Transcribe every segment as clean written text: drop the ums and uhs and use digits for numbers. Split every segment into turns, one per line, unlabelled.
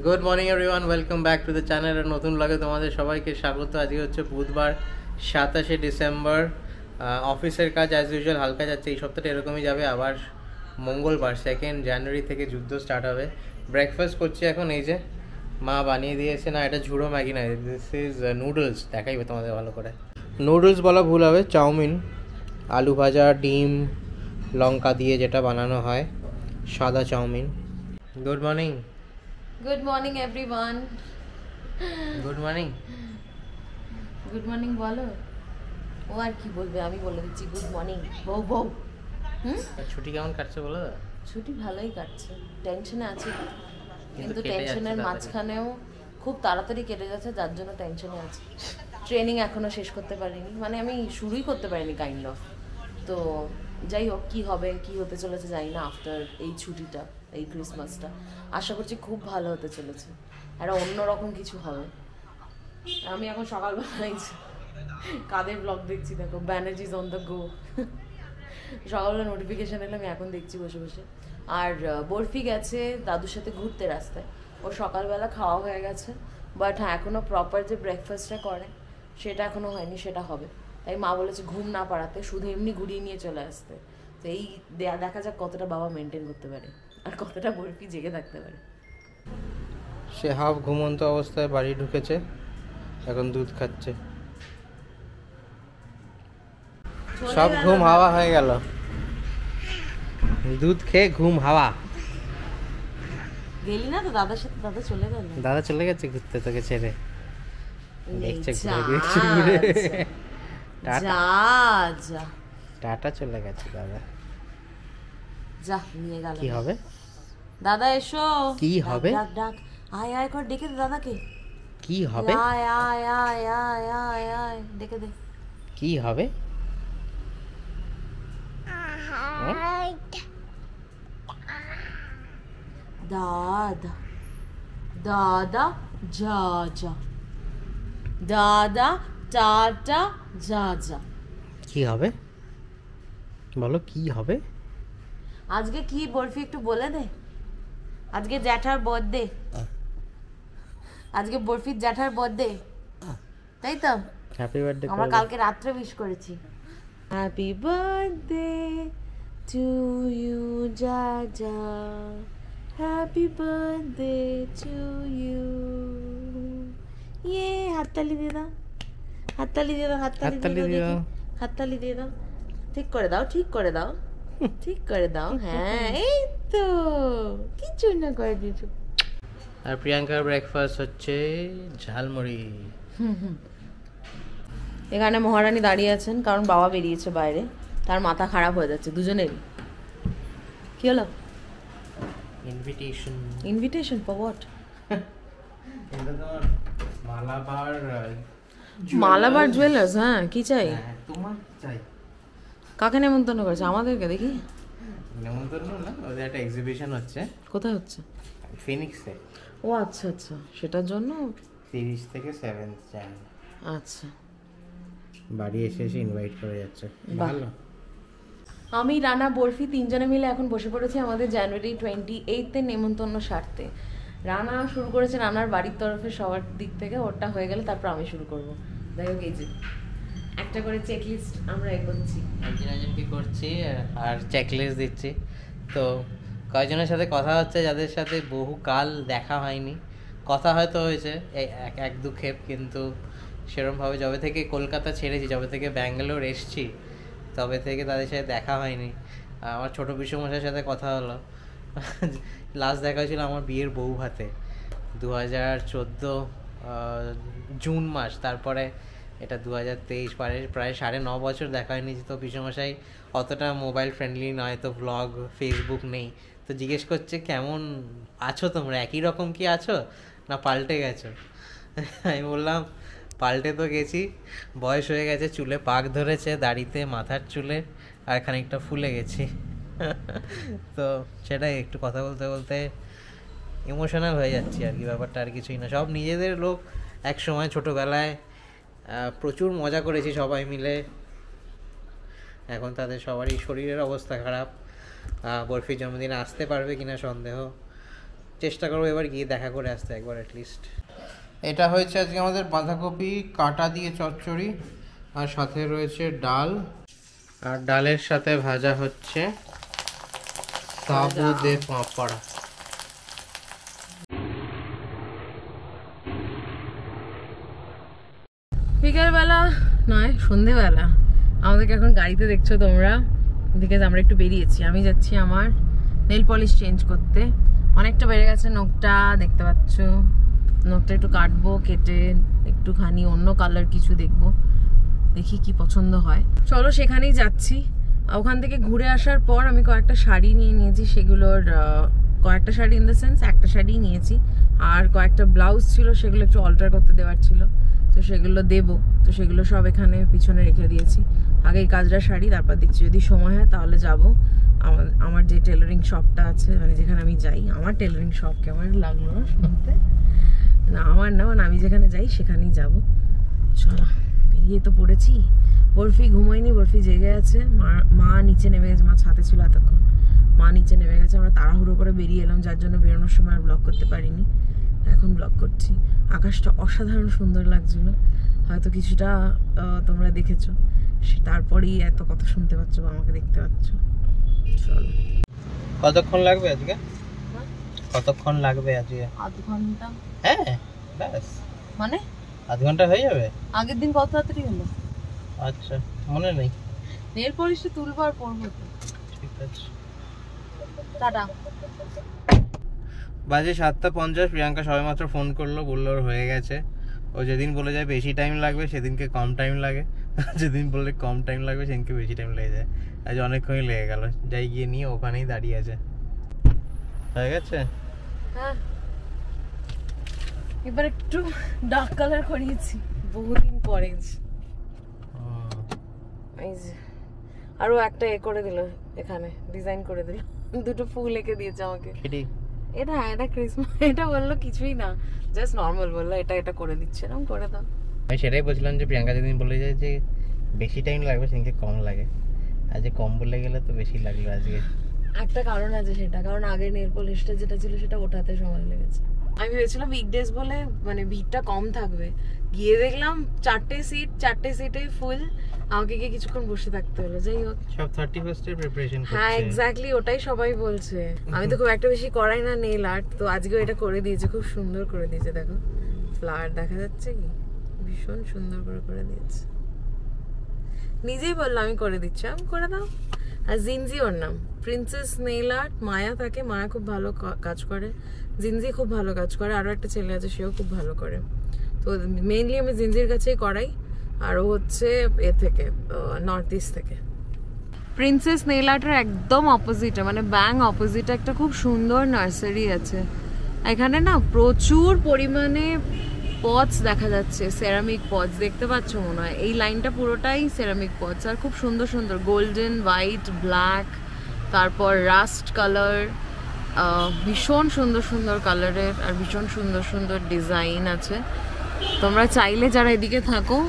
Good morning everyone, welcome back to the channel. আর নতুন ব্লগে তোমাদের সবাইকে স্বাগত। আজকে হচ্ছে বুধবার 27শে ডিসেম্বর। অফিসের কাজ অ্যাজ ইউজুয়াল হালকা যাচ্ছে, এই সপ্তাহটা এরকমই যাবে। আবার মঙ্গলবার 2 জানুয়ারি থেকে যুদ্ধ স্টার্ট হবে। ব্রেকফাস্ট করছি এখন, এই যে মা বানিয়ে দিয়েছে। না, এটা ঝুড়ো ম্যাগি না, দিস ইজ নুডলস। দেখাইবে তোমাদের ভালো করে। নুডলস বলা ভুল হবে, চাউমিন, আলু ভাজা, ডিম, লঙ্কা দিয়ে যেটা বানানো হয়, সাদা chow mein. Good morning.
Good morning everyone.
Good morning.
Good morning বলো। ও আর কি বলবে, আমি বলে দিচ্ছি গুড মর্নিং বউ বউ।
ছুটি কেমন কাটছে বলো?
ছুটি ভালোই কাটছে, টেনশনে আছি কিন্তু
কেটে
টেনশনের
যাচ্ছে
মাঝখানেও খুব তাড়াতাড়ি কেটে যাচ্ছে, যার জন্য টেনশনে আছি। ট্রেনিং এখনো শেষ করতে পারিনি, মানে আমি শুরুই করতে পারিনি কাইন্ড অফ। তো যাই হোক, কী হবে কী হতে চলেছে জানি না আফটার এই ছুটিটা, এই ক্রিসমাসটা। আশা করছি খুব ভালো হতে চলেছে, একটা অন্যরকম কিছু হবে। আমি এখন সকালবেলায় কাদের ব্লগ দেখছি, দেখো ব্যানার্জিজ অন দ্য গো। সকালবেলা নোটিফিকেশান এলে আমি এখন দেখছি বসে বসে। আর বরফি গেছে দাদুর সাথে ঘুরতে রাস্তায়, ওর সকালবেলা খাওয়া হয়ে গেছে। বাট হ্যাঁ, এখনও প্রপার যে ব্রেকফাস্টটা করে সেটা এখনও হয়নি, সেটা হবে। তাই মা বলেছে ঘুম না পাড়াতে, শুধু এমনি ঘুরিয়ে নিয়ে চলে আসতে। তো এই দেখা যাক কতটা বাবা মেনটেন করতে পারে আর কতটা বরফি জেগে থাকতে পারে।
সে হাফ ঘুমন্ত অবস্থায় বাড়ি ঢুকেছে, এখন দুধ খাচ্ছে। সব ঘুম হাওয়া হয়ে গেল, দুধ খেয়ে ঘুম হাওয়া।
গেলি না তো দাদার সাথে? দাদা চলে গেল।
দাদা চলে গেছে ঘুরতে, তোকে ছেড়ে। দেখছে
যা যা
টাটা চলে গেছে দাদা।
যা নিয়ে গেল।
কি হবে
দাদা এসো।
কি হবে?
ডাক ডাক, আয় আয় কর, ডেকে দে দাদাকে।
কি হবে?
আয় আয় আয় আয় আয় আয়, ডেকে দে।
কি হবে?
দাদা দাদা যা যা, দাদা টাটা যা যা।
কি হবে বলো, কি হবে?
আজকে কি বরফি একটু বলে দে। আজকে জ্যাঠার বার্থডে, আজকে বরফির জ্যাঠার বার্থডে, তাই তো?
Happy birthday.
আমরা কালকে রাত্রে উইশ করেছি। Happy birthday to you Jaja, happy birthday to you. Yay, হাততালি দিয়ে দাও, হাততালি দিয়ে দাও, হাততালি দিয়ে দাও, হাততালি দিয়ে দাও। ঠিক করে দাও, ঠিক করে দাও, ঠিক করে দাও। হ্যাঁ, এই তো কিছু না করে দিয়েছো।
আর প্রিয়াঙ্কার ব্রেকফাস্ট হচ্ছে ঝালমুড়ি।
এখানে মহারানী দাঁড়িয়ে আছেন, কারণ বাবা বেরিয়েছে বাইরে, তার মাথা খারাপ হয়ে যাচ্ছে দুজনেরই। কি হলো?
ইনভিটেশন।
Invitation for what?
এটা তোমার মালাবার
মালাবার জুয়েলার্স। হ্যাঁ, কি চাই?
তোমার চাই।
কাকে নেমন্তন্ন করেছে? আমাদেরকে। দেখি।
নেমন্তন্ন না, ওদের একটা এক্সিবিশন হচ্ছে।
কোথায় হচ্ছে?
ফিনিক্সে।
ও আচ্ছা আচ্ছা, সেটার জন্য
30 থেকে 7 জান।
আচ্ছা,
বাড়ি এসে ইনভাইট করে যাচ্ছে। ভালো।
আমি রানা বরফি তিনজনে মিলে এখন বসে পড়েছি আমাদের জানুয়ারি 28 নেমন্তন্ন সারতে। রানা শুরু করেছে রানার বাড়ির তরফে, সবার দিক থেকে ওরটা হয়ে গেলে তারপর আমি শুরু করবো। যাই হোক, এই যে একটা করে চেকলিস্ট আমরা এগোচ্ছি,
একজনকে করছি আর চেকলিস্ট দিচ্ছি। তো কয়েকজনের সাথে কথা হচ্ছে যাদের সাথে বহুকাল দেখা হয়নি। কথা হয়তো হয়েছে এক দু ক্ষেপ, কিন্তু সেরকমভাবে যবে থেকে কলকাতা ছেড়েছি, যবে থেকে ব্যাঙ্গালোর এসছি, তবে থেকে তাদের সাথে দেখা হয়নি। আমার ছোটো পিসুমশাইয়ের সাথে কথা হলো, লাস্ট দেখা হয়েছিল আমার বিয়ের বউ ভাতে 2014 জুন মাস। তারপরে এটা 2023, প্রায় 9.5 বছর দেখা হয়নি। তো পিসুমশাই অতটা মোবাইল ফ্রেন্ডলি নয়, তো ব্লগ ফেসবুক নেই। তো জিজ্ঞেস করছে কেমন আছো তোমরা, একই রকম কি আছো না পাল্টে গেছো? আমি বললাম পাল্টে তো গেছি, বয়স হয়ে গেছে, চুলে পাক ধরেছে, দাড়িতে, মাথার চুলে, আর খানিকটা ফুলে গেছি। তো সেটাই, একটু কথা বলতে বলতে ইমোশনাল হয়ে যাচ্ছি আর কি। ব্যাপারটা আর কিছুই না, সব নিজেদের লোক। এক সময় ছোটোবেলায় প্রচুর মজা করেছি সবাই মিলে, এখন তাদের সবারই শরীরের অবস্থা খারাপ। বরফির জন্মদিনে আসতে পারবে কিনা সন্দেহ। চেষ্টা করবো এবার গিয়ে দেখা করে আসতে একবার অ্যাটলিস্ট। এটা হয়েছে আজকে আমাদের বাঁধাকপি কাটা দিয়ে চচ্চড়ি, আর সাথে রয়েছে ডাল, আর ডালের সাথে ভাজা হচ্ছে সাবু দে পাঁপড়।
বিকেলবেলা নয়, সন্ধেবেলা আমাদেরকে এখন গাড়িতে দেখছো তোমরা, বিকজ আমরা একটু বেরিয়েছি। আমি যাচ্ছি আমার নেল পলিশ চেঞ্জ করতে, অনেকটা বেড়ে গেছে নখটা, দেখতে পাচ্ছ। নখটা একটু কাটবো, কেটে একটুখানি অন্য কালার কিছু দেখবো, দেখি কি পছন্দ হয়। চলো সেখানেই যাচ্ছি। ওখান থেকে ঘুরে আসার পর আমি কয়েকটা শাড়ি নিয়ে নিয়েছি, সেগুলোর কয়েকটা শাড়ি ইন দ্য সেন্স একটা শাড়ি নিয়েছি, আর কয়েকটা ব্লাউজ ছিল সেগুলো একটু অল্টার করতে দেওয়ার ছিল, তো সেগুলো দেবো। তো সেগুলো সব এখানে পিছনে রেখে দিয়েছি। আগে এই কাজটা শাড়ি, তারপর দেখছি যদি সময় হয় তাহলে যাব আমার যে টেলারিং শপটা আছে, মানে যেখানে আমি যাই। আমার টেলারিং শপ কেমন লাগলো না শুনতে? না আমার না, মানে আমি যেখানে যাই সেখানেই যাব। চলো বেরিয়ে তো পড়েছি। বরফি ঘুমোয়নি, বরফি জেগে আছে। মা নিচে নেমে গেছে, মা ছাদে ছিল এতক্ষণ, মা নিচে নেমে গেছে। আমরা তাড়াহুড়ো করে বেরিয়ে এলাম, যার জন্য বেরোনোর সময় আর ব্লগ করতে পারিনি। এখন ব্লগ করছি। আকাশটা অসাধারণ সুন্দর লাগছিল, হয়তো কিছুটা তোমরা দেখেছো। তারপরেই এত কথা শুনতে পাচ্ছ বা আমাকে দেখতে পাচ্ছ। চলো।
কতক্ষণ লাগবে আজকে? কতক্ষণ লাগবে আজকে?
আধ ঘন্টা।
হ্যাঁ ব্যাস,
মানে
আধ ঘন্টা হয়ে যাবে?
আগের দিন কত তাড়াতাড়ি হলো?
আচ্ছা মনে নেই।
নেল পলিশটা তুলবো আর পরবো তো।
ঠিক আছে,
টাটা।
বাজে 7:50। প্রিয়াঙ্কা সবেমাত্র ফোন করলো, বললো ওর হয়ে গেছে। ও যেদিন বলে যায় বেশি টাইম লাগবে সেদিনকে কম টাইম লাগে, যেদিন বললে কম টাইম লাগবে সেদিনকে বেশি টাইম লেগে যায়। আজ অনেকক্ষণই লেগে গেল, যাই গিয়ে নিয়ে ওখানেই দাঁড়িয়ে আছে। হয়ে গেছে?
হ্যাঁ, এবার একটু ডার্ক কালার করিয়েছি বহুদিন পরে। এই যে আরো একটা করে দিল, এখানে ডিজাইন করে দিল, দুটো ফুল এঁকে দিয়েছে আমাকে। এটা ক্রিসমাস, এটা বললো কিছুই না, জাস্ট নর্মাল বললো এটা করে দিচ্ছে, এরকম করে দাও।
আমি সেটাই বলছিলাম যে প্রিয়াঙ্কা যেদিন বলে যায় যে বেশি টাইম লাগবে সেদিনকে কম লাগে, আজ কম বলে গেলে তো বেশি লাগলো আজকে। একটা
কারণ আছে, সেটা কারণ আগের নেল পলিশটা যেটা ছিল সেটা ওঠাতে সময় লেগেছে। আমি ভেবেছিলাম উইকডেজ বলে মানে ভিড়টা কম থাকবে, গিয়ে দেখলাম 4টে সিটে ফুল, আমাকে গিয়ে কিছুক্ষণ বসে থাকতে হলো। যাই হোক,
সব 31st এর প্রিপারেশন করছে।
হ্যাঁ এক্স্যাক্টলি, ওটাই সবাই বলছে। আমি তো খুব একটা বেশি করাই না নেল আর্ট, তো আজকেও এটা করে দিয়েছে, খুব সুন্দর করে দিয়েছে। দেখো ফ্লাওয়ার দেখা যাচ্ছে কি, ভীষণ সুন্দর করে দিয়েছে। নিজেই বললো আমি করে দিচ্ছি, আমি করে দাও। আর জিনজি ওর নাম, প্রিন্সেস নেল আর্ট। মায়া থাকে, মায়া খুব ভালো কাজ করে, জিনজি খুব ভালো কাজ করে, আরো একটা ছেলে আছে সেও খুব ভালো করে। তো মেইনলি আমি জিনজির কাছেই করাই, আর ও হচ্ছে এ থেকে নর্থ ইস্ট থেকে। প্রিন্সেস নেল আর্টের একদম অপোজিটে, মানে ব্যাং অপোজিটে একটা খুব সুন্দর নার্সারি আছে। এখানে না প্রচুর পরিমাণে পটস দেখা যাচ্ছে, সেরামিক পটস দেখতে পাচ্ছ মনে হয়। এই লাইনটা পুরোটাই সেরামিক পটস, আর খুব সুন্দর সুন্দর গোল্ডেন, হোয়াইট, ব্ল্যাক, তারপর রাস্ট কালার, ভীষণ সুন্দর সুন্দর কালারের আর ভীষণ সুন্দর সুন্দর ডিজাইন আছে। তোমরা চাইলে যারা এদিকে থাকো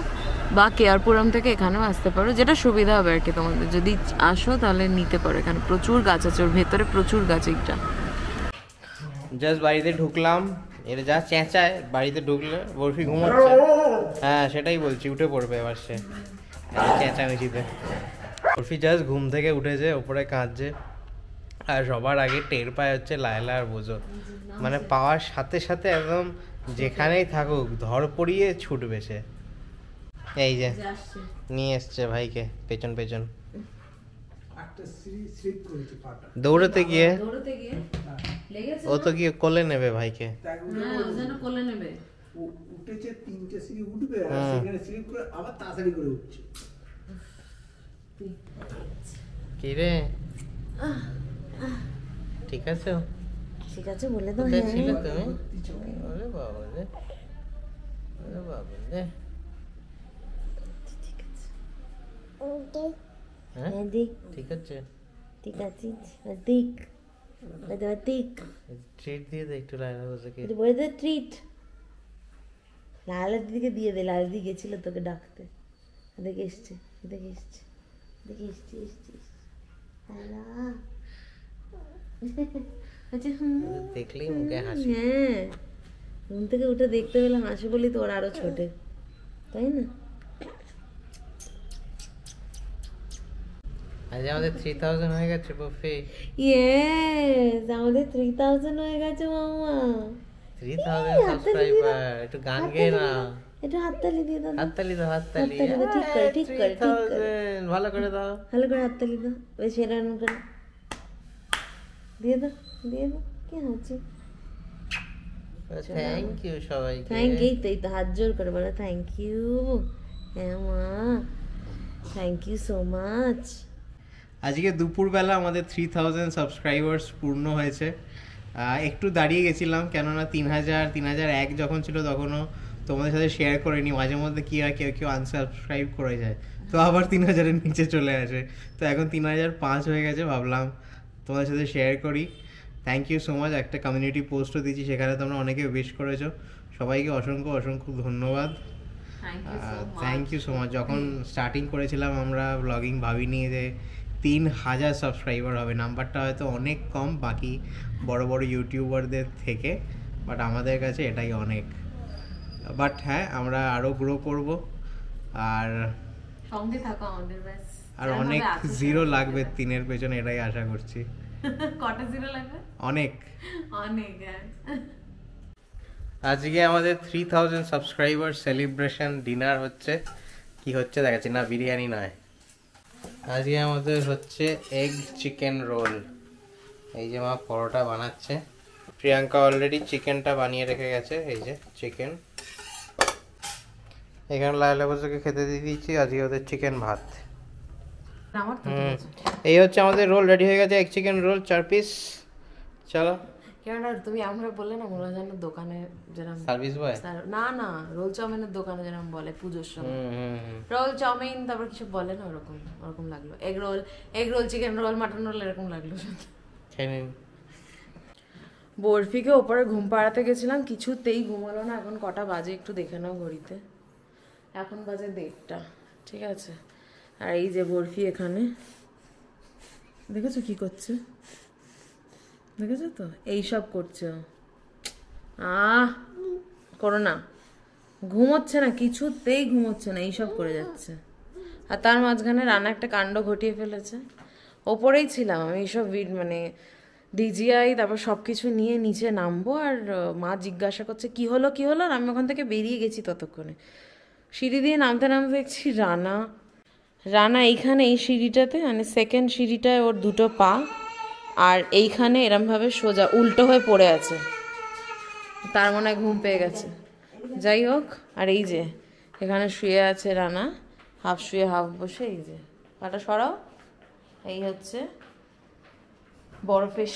বা কেয়ারপুরম থেকে এখানেও আসতে পারো, যেটা সুবিধা হবে আর কি তোমাদের। যদি আসো তাহলে নিতে পারো, এখানে প্রচুর গাছ আছে, ওর ভেতরে প্রচুর গাছ। এইটা
জাস্ট বাড়িতে ঢুকলাম, এর যা চেঁচায় বাড়িতে ঢুকলে। বরফি ঘুমাচ্ছে, হ্যাঁ সেটাই বলছি, উঠে পড়বে এবার সে চেঁচামেচিতে। বরফি জাস্ট ঘুম থেকে উঠেছে, ওপরে কাঁদছে, আর সবার আগে টের পায় হচ্ছে লায়লা আর বোঝো, মানে পাওয়ার সাথে সাথে একদম যেখানেই থাকুক ধর পড়িয়ে ছুটবে সে। এই যে নিয়ে এসছে ভাইকে পেছন পেছন, দৌড়তে গিয়ে ও তো গিয়ে কোলে নেবে ভাইকে।
উঠেছে 3টে সিঁড়ি উঠবে, আর সেখানে স্লিপ করে আবার তাড়াতাড়ি করে উঠছে।
কি রে, ঠিক আছে?
ঠিক আছে বলে দাও।
ছিলে তুমি? ওরে বাবা রে, ওরে বাবা রে। হ্যাঁ ঠিক আছে,
ঠিক আছে, দিক দিক
ট্রিট দিয়ে দে একটু লাইলা বসে।
বলে দে ট্রিট, লালার দিকে দিয়ে দে। লাল দিকে গেছিল তোকে ডাকতে, দেখে এসছে, দেখে এসছে, দেখে এসছি, এসছি। আচ্ছা
দেখলেই মুখে হাসি।
হ্যাঁ, ঘুম থেকে উঠে দেখতে পেলাম হাসি বলি তোর আরো ছোটে, তাই না?
আজ আমাদের 3000 হয়ে গেছে বুফে।
ইয়েস, আমাদের 3000 হয়ে গেছে মামা।
3000 সাবস্ক্রাইবার। একটু গান গেয়ে না।
একটু হাততালি দিয়ে দাও,
হাততালি দাও, হাততালি।
হাততালি দাও, ঠিক করে, ঠিক করে, ঠিক করে।
3000 ভালো করে দাও।
ভালো করে হাততালি দাও, বেশ এরকম করে দিয়ে দাও, দিয়ে দাও। কি হচ্ছে?
থ্যাংক ইউ সবাইকে।
থ্যাংক ইউ, এই তো হাত জোর করে বলো থ্যাংক ইউ। হ্যাঁ মা, থ্যাংক ইউ সো মাচ।
আজকে দুপুরবেলা আমাদের 3000 সাবস্ক্রাইবার্স পূর্ণ হয়েছে। একটু দাঁড়িয়ে গেছিলাম, কেননা 3001 যখন ছিল তখনও তোমাদের সাথে শেয়ার করিনি। মাঝে মধ্যে কি হয়, কেউ কেউ আনসাবস্ক্রাইব করে যায়, তো আবার 3000-এর নিচে চলে আসে। তো এখন 3005 হয়ে গেছে, ভাবলাম তোমাদের সাথে শেয়ার করি। Thank you so much. একটা কমিউনিটি পোস্টও দিয়েছি, সেখানে তোমরা অনেকে উইশ করেছো। সবাইকে অসংখ্য অসংখ্য ধন্যবাদ। Thank you so much. যখন স্টার্টিং করেছিলাম আমরা ব্লগিং, ভাবিনি যে 3000 সাবস্ক্রাইবার হবে। নাম্বারটা হয়তো অনেক কম বাকি বড় বড় ইউটিউবারদের থেকে, বাট আমাদের কাছে এটাই অনেক। বাট হ্যাঁ, আমরা আরও গ্রো করব, আর
সঙ্গে থাকো আমাদের, ব্যাস।
আর অনেক জিরো লাগবে 3-এর পেছনে, এটাই আশা করছি।
কটা জিরো লাগবে?
অনেক
অনেক।
আজকে আমাদের 3000 সাবস্ক্রাইবার সেলিব্রেশন ডিনার হচ্ছে। কি হচ্ছে দেখাচ্ছি না, বিরিয়ানি নয়। আজকে আমাদের হচ্ছে এগ চিকেন রোল। এই যে মা পরোটা বানাচ্ছে, প্রিয়াঙ্কা অলরেডি চিকেনটা বানিয়ে রেখে গেছে। এই যে চিকেন, এখানে লাইলা বসুকে খেতে দিয়ে দিচ্ছি। আজকে ওদের চিকেন ভাত। এই হচ্ছে আমাদের রোল রেডি হয়ে গেছে, এগ চিকেন রোল 4 পিস। চলো।
কেন তুমি আমরা বললে না মনে যেন দোকানে যেরকম
সার্ভিস বয়,
না না রোল চাউমিনের দোকানে যেরকম বলে পুজোর সময় রোল চাউমিন, তারপর কিছু বলে না, ওরকম ওরকম লাগলো। Egg roll chicken roll mutton role এরকম লাগলো। বরফিকে ওপরে ঘুম পাড়াতে গেছিলাম, কিছুতেই ঘুমালো না। এখন কটা বাজে একটু দেখে নাও ঘড়িতে, এখন বাজে 1:30, ঠিক আছে? আর এই যে বরফি এখানে, দেখেছো কি করছে? দেখেছো তো, এইসব করছে। করো না, ঘুমোচ্ছে না, কিছুতেই ঘুমোচ্ছে না, এইসব করে যাচ্ছে। আর তার মাঝখানে রান্না একটা কাণ্ড ঘটিয়ে ফেলেছে। ওপরেই ছিলাম আমি, এইসব মানে ডিজিআই তারপর সব কিছু নিয়ে নিচে নামবো, আর মা জিজ্ঞাসা করছে কি হলো কি হলো, আর আমি ওখান থেকে বেরিয়ে গেছি ততক্ষণে। সিঁড়ি দিয়ে নামতে নামতে দেখছি রানা এইখানে এই সিঁড়িটাতে, মানে সেকেন্ড সিঁড়িটায় ওর 2টো পা, আর এইখানে এরমভাবে সোজা উল্টো হয়ে পড়ে আছে। তার মনে হয় ঘুম পেয়ে গেছে, যাই হোক। আর এই যে এখানে শুয়ে আছে রানা, হাফ শুয়ে হাফ বসে। এই যে পাটা সরাও, এই হচ্ছে বরফের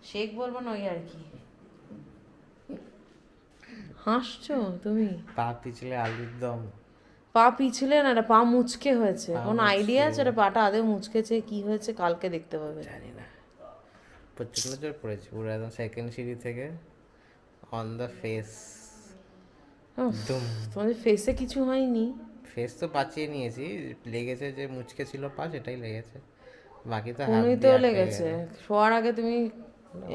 শেক বলবো না, ওই আর কি। হাসছো তুমি?
পা পিছলে আলুর দম।
পা পিছলে না, পা মুচকে হয়েছে। কোন আইডিয়া আছে এটা পাটা আদৌ মুচকেছে কি হয়েছে? কালকে দেখতে পাবে।
জানি না, প্রচন্ড জোর পড়েছে পুরো, একদম সেকেন্ড সিঁড়ি থেকে অন দ্য ফেস।
তোমাদের ফেসে কিছু হয়নি?
ফেস তো বাঁচিয়ে নিয়েছি, লেগেছে যে মুচকে ছিল পা, সেটাই লেগেছে, বাকি তো
কোনোই তো লেগেছে। শোয়ার আগে তুমি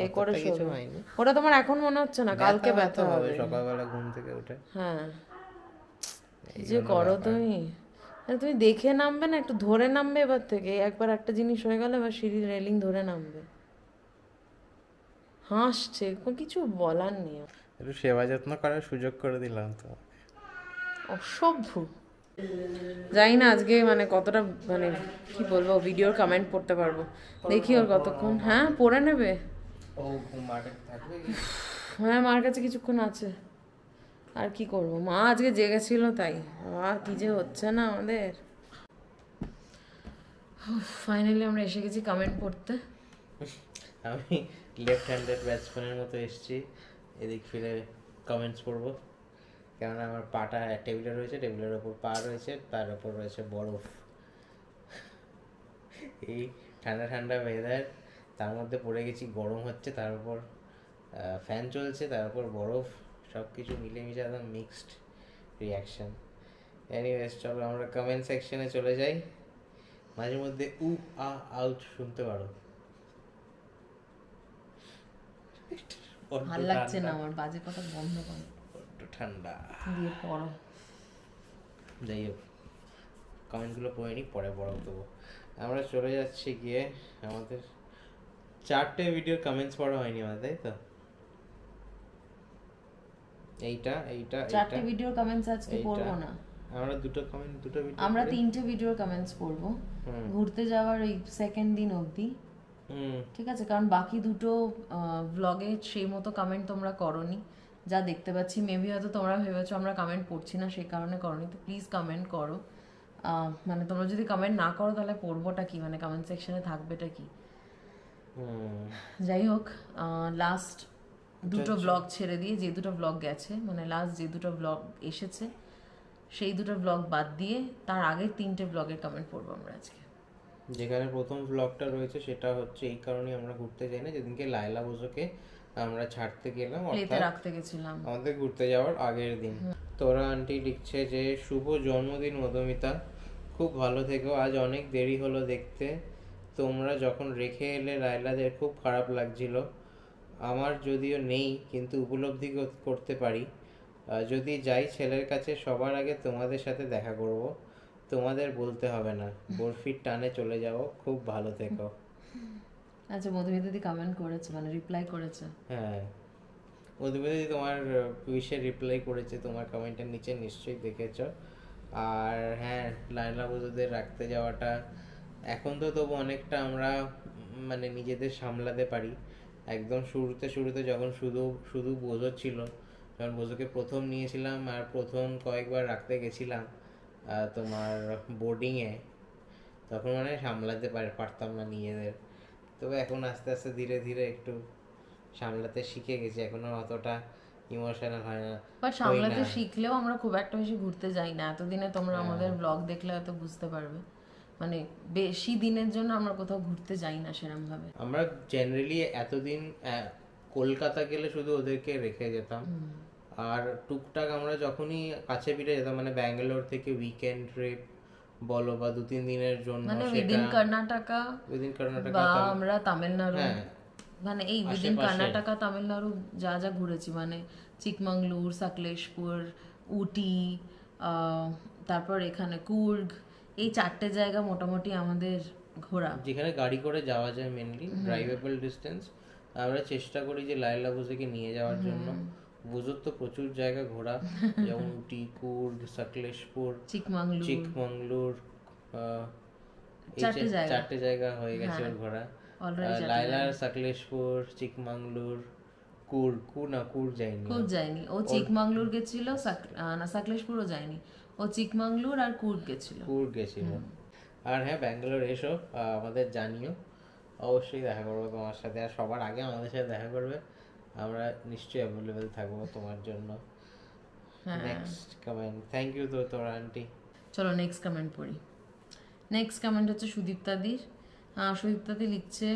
এ করে
কিছু হয়নি।
ওটা তোমার এখন মনে হচ্ছে না, কালকে ব্যথা হবে
সকালবেলা ঘুম থেকে উঠে।
হ্যাঁ, কি যে করো তুমি। তুমি দেখে নামবে না, একটু ধরে নামবে এবার থেকে। একবার একটা জিনিস হয়ে গেলে এবার সিঁড়ির রেলিং ধরে নামবে। হাসছে, কিছু বলার নেই।
একটু সেবা যত্ন করার সুযোগ করে দিলাম তো।
অসভ্য। জানি না আজকে মানে কতটা, মানে কি বলবো, ভিডিওর কমেন্ট পড়তে পারবো, দেখি ওর কতক্ষণ। হ্যাঁ পড়ে নেবে। হ্যাঁ মার কাছে কিছুক্ষণ আছে, আর কি করব। মা আজকে জেগেছিল তাই। কি যে হচ্ছে না আমাদের। ফাইনালি আমরা এসে গেছি কমেন্ট পড়তে।
আমি লেফট হ্যান্ডেড ব্যাটসম্যানের মতো এসেছি, এদিক ফিরে কমেন্টস পড়বো, কেননা আমার পাটা টেবিলে রয়েছে, টেবিলের ওপর পা রয়েছে, তার ওপর রয়েছে বরফ। এই ঠান্ডা ঠান্ডা ওয়েদার, তার মধ্যে পড়ে গেছি, গরম হচ্ছে, তার উপর ফ্যান চলছে, তার উপর বরফ, সব কিছু মিলেমিশে একদম মিক্সড রিয়াকশান। এনিওয়েজ চলো আমরা কমেন্ট সেকশনে চলে যাই। মাঝে মধ্যে আউট শুনতে পারো।
ভাল লাগছে না আমার, বাজে কথা বন্ধ করো,
বড্ড ঠান্ডা।
দিয়ে পড়ো।
যাই হোক, কমেন্টগুলো পড়ে নি, পরে পড়াও দেবো। আমরা চলে যাচ্ছি গিয়ে আমাদের 4টে ভিডিওর কমেন্টস পড়া হয়নি আমাদের, তাই তো? এইটা এইটা
4টে ভিডিওর কমেন্টস আজকে পড়বো না
আমরা, দুটো ভিডিও,
আমরা 3টে ভিডিওর কমেন্টস পড়বো ঘুরতে যাওয়ার ওই সেকেন্ড দিন অবধি, ঠিক আছে? কারণ বাকি দুটো ব্লগে সেই মতো কমেন্ট তোমরা করনি যা দেখতে পাচ্ছি। মেবি হয়তো তোমরা ভেবেছো আমরা কমেন্ট পড়ছি না, সেই কারণে করনি। তো প্লিজ কমেন্ট করো, মানে তোমরা যদি কমেন্ট না করো তাহলে পড়বোটা কি, মানে কমেন্ট সেকশনে থাকবেটা কি? যাই হোক, লাস্ট দুটো ব্লগ ছেড়ে দিয়ে, যে দুটো ব্লগ গেছে, মানে লাস্ট যে দুটো ব্লগ এসেছে সেই দুটো ব্লগ বাদ দিয়ে তার আগের 3টে ব্লগের কমেন্ট পড়বো আমরা আজকে।
যেখানে প্রথম ব্লগটা রয়েছে সেটা হচ্ছে এই কারণে আমরা ঘুরতে যাই না, যেদিনকে লায়লা বোঝোকে আমরা ছাড়তে গেলাম,
প্লেতে রাখতে গেছিলাম
আমাদের ঘুরতে যাওয়ার আগের দিন। তোরা আন্টি লিখছে যে শুভ জন্মদিন মধুমিতা, খুব ভালো থেকো, আজ অনেক দেরি হলো দেখতে, তোমরা যখন রেখে এলে লায়লাদের খুব খারাপ লাগছিল, আমার যদিও নেই কিন্তু উপলব্ধি করতে পারি, যদি যাই ছেলের কাছে সবার আগে তোমাদের সাথে দেখা করব, তোমাদের বলতে হবে না, বরফির টানে চলে যাও, খুব ভালো থেকো।
আচ্ছা, মধুমিতা দি কমেন্ট করেছে, মানে রিপ্লাই করেছে?
হ্যাঁ, মধুমিতা দি তোমার উইশে রিপ্লাই করেছে, তোমার কমেন্টের নিচে নিশ্চয়ই দেখেছ। আর হ্যাঁ, লায়লা বধূদের রাখতে যাওয়াটা এখন তো তবু অনেকটা আমরা মানে নিজেদের সামলাতে পারি। একদম শুরুতে যখন শুধু বোঝো ছিল, যখন বোঝোকে প্রথম নিয়েছিলাম আর প্রথম কয়েকবার রাখতে গেছিলাম তোমার বোর্ডিংয়ে, তখন মানে সামলাতে পারতাম না নিজেদের। তবে এখন আস্তে আস্তে ধীরে ধীরে একটু সামলাতে শিখে গেছি, এখন অতটা ইমোশনাল হয় না।
বাট সামলাতে শিখলেও আমরা খুব একটা বেশি ঘুরতে যাই না। এতদিনে তোমরা আমাদের ব্লগ দেখলে হয়তো বুঝতে পারবে, মানে বেশি দিনের জন্য আমরা কোথাও ঘুরতে যাই না সেরকম ভাবে।
আমরা জেনারেলি এতদিন কলকাতা গেলে শুধু ওদেরকে রেখে যেতাম, আর টুকটাক আমরা যখনই কাছে পিঠে যেতাম, মানে ব্যাঙ্গালোর থেকে উইকেন্ড ট্রিপ বলো বা 2-3 দিনের জন্য,
মানে উইদিন কর্ণাটক বা আমরা তামিলনাড়ু, মানে এই উইদিন কর্ণাটক তামিলনাড়ু যা যা ঘুরেছি, মানে চিকমাঙ্গলুর, সাকলেশপুর, উটি, তারপর এখানে কুর্গ, এই 4টে জায়গা মোটামুটি আমাদের ঘোরা,
যেখানে গাড়ি করে যাওয়া যায়, মেনলি ড্রাইভেবল ডিস্টেন্স। আমরা চেষ্টা করি যে লায়লা বোঝোকে নিয়ে যাওয়ার জন্য। বোঝোর তো প্রচুর জায়গা ঘোরা, যেমন উটি, কুর্গ, সাকলেশপুর, চিকমাঙ্গলুর, 4টে জায়গা হয়ে গেছে ওর ঘোরা। লায়লার সাকলেশপুর, চিকমাঙ্গলুর, কুর্গ যায়নি।
ও চিকমাঙ্গলুর গেছিল, না সাকলেশপুরও যায়নি, ও চিকমাঙ্গলুর আর কুর্গ গেছিল।
আর হ্যাঁ, ব্যাঙ্গালোর এসো, আমাদের জানিও, অবশ্যই দেখা করবো তোমার সাথে। আর সবার আগে আমাদের সাথে দেখা করবে, আমরা নিশ্চয়ই অ্যাভেলেবেল থাকবো তোমার জন্য। নেক্সট কমেন্ট, থ্যাংক ইউ তো তোর আন্টি।
চলো নেক্সট কমেন্ট পড়ি। নেক্সট কমেন্ট হচ্ছে সুদীপ্তাদির। সুদীপ্তাদি লিখছে,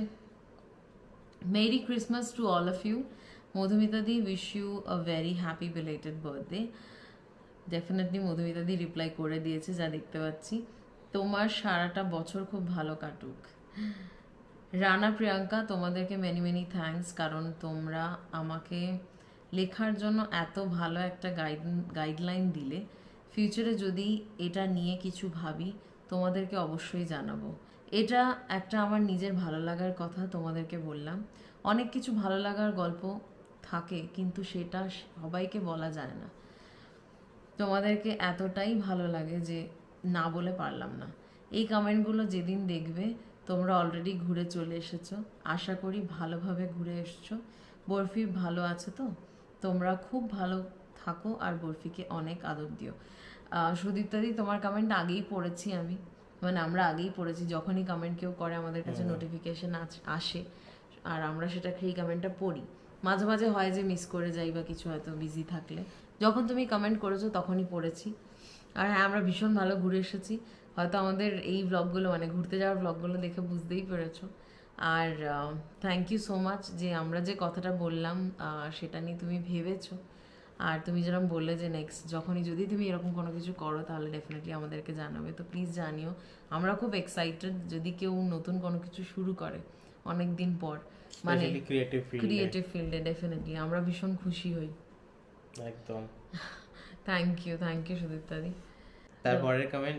merry Christmas to all of you, মধুমিতাদি wish you a very happy belated birthday. Definitely মধুমিতাদি রিপ্লাই করে দিয়েছে, যা দেখতে পাচ্ছি। তোমার সারাটা বছর খুব ভালো কাটুক। রানা প্রিয়াঙ্কা, তোমাদেরকে মেনি মেনি থ্যাঙ্কস, কারণ তোমরা আমাকে লেখার জন্য এত ভালো একটা গাইডলাইন দিলে। ফিউচারে যদি এটা নিয়ে কিছু ভাবি তোমাদেরকে অবশ্যই জানাবো। এটা একটা আমার নিজের ভালো লাগার কথা, তোমাদেরকে বললাম। অনেক কিছু ভালো লাগার গল্প থাকে, কিন্তু সেটা সবাইকে বলা যায় না। তোমাদেরকে এতটাই ভালো লাগে যে না বলে পারলাম না। এই কমেন্টগুলো যেদিন দেখবে, তোমরা অলরেডি ঘুরে চলে এসেছো, আশা করি ভালোভাবে ঘুরে এসছো। বরফি ভালো আছে তো? তোমরা খুব ভালো থাকো আর বরফিকে অনেক আদর দিও। সুদীপ্তাদি, তোমার কমেন্ট আগেই পড়েছি আমি, মানে আমরা আগেই পড়েছি। যখনই কমেন্ট কেউ করে আমাদের কাছে নোটিফিকেশন আসে, আর আমরা সেটা সেই কমেন্টটা পড়ি। মাঝে মাঝে হয় যে মিস করে যাই বা কিছু, হয়তো বিজি থাকলে। যখন তুমি কমেন্ট করেছো তখনই পড়েছি। আর হ্যাঁ, আমরা ভীষণ ভালো ঘুরে এসেছি। হয়তো আমাদের এই ব্লগগুলো, মানে ঘুরতে যাওয়ার ব্লগগুলো দেখে বুঝতেই পেরেছো। আর থ্যাংক ইউ সো মাচ যে আমরা যে কথাটা বললাম সেটা নিয়ে তুমি ভেবেছো। আর তুমি যেরকম বললে যে নেক্সট যখনই যদি তুমি এরকম কোনো কিছু করো তাহলে ডেফিনেটলি আমাদেরকে জানাবে। তো প্লিজ জানিও, আমরা খুব এক্সাইটেড যদি কেউ নতুন কোনো কিছু শুরু করে। অনেক দিন পর, মানে
ক্রিয়েটিভ
ফিল্ডে ডেফিনেটলি আমরা ভীষণ খুশি হই।
একদম।
থ্যাংক ইউ সুদীপ্তাদি।
তারপরের কমেন্ট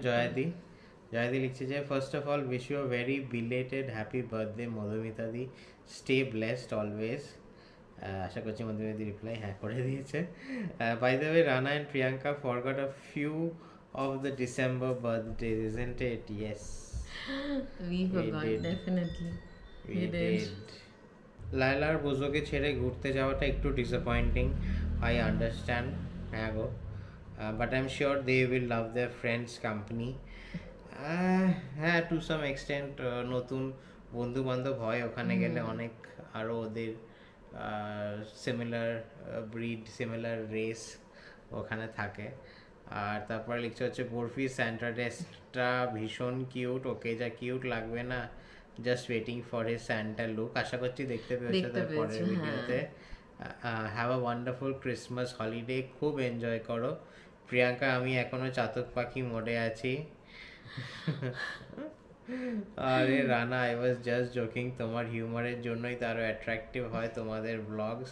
জয়াদি লিখছে যে first of all wish you a very belated happy birthday মধুমিতাদি, স্টে ব্লেসড অলওয়েজ। আশা করছি মধুমিতাদি রিপ্লাই হ্যাঁ করে দিয়েছে। By the way, Rana and Priyanka forgot a few of the December birthdays, isn't it? Yes,
we forgot, definitely
we did. লায়লার বোঝোকে ছেড়ে ঘুরতে যাওয়াটা একটু ডিসঅ্যাপয়েন্টিং, আই আন্ডারস্ট্যান্ড। হ্যাঁ গো, but I am sure they will love their friends company. হ্যাঁ, to some extent নতুন বন্ধু বান্ধব হয় ওখানে গেলে, অনেক আরও ওদের সিমিলার ব্রিড, সিমিলার রেস ওখানে থাকে। আর তারপরে লিখছে হচ্ছে বরফি স্যান্টা ড্রেসটা ভীষণ কিউট, ওকে যা কিউট লাগবে না, just waiting for his Santa look. আশা করছি দেখতে পেয়েছো তারপরের ভিডিওতে। Have a wonderful Christmas holiday, খুব এনজয় করো। প্রিয়াঙ্কা, আমি এখনো চাতক পাখি মোডে আছি। আরে Rana, I was just joking, তোমার হিউমারের জন্যই তো আরো অ্যাট্রাকটিভ হয় তোমাদের blogs.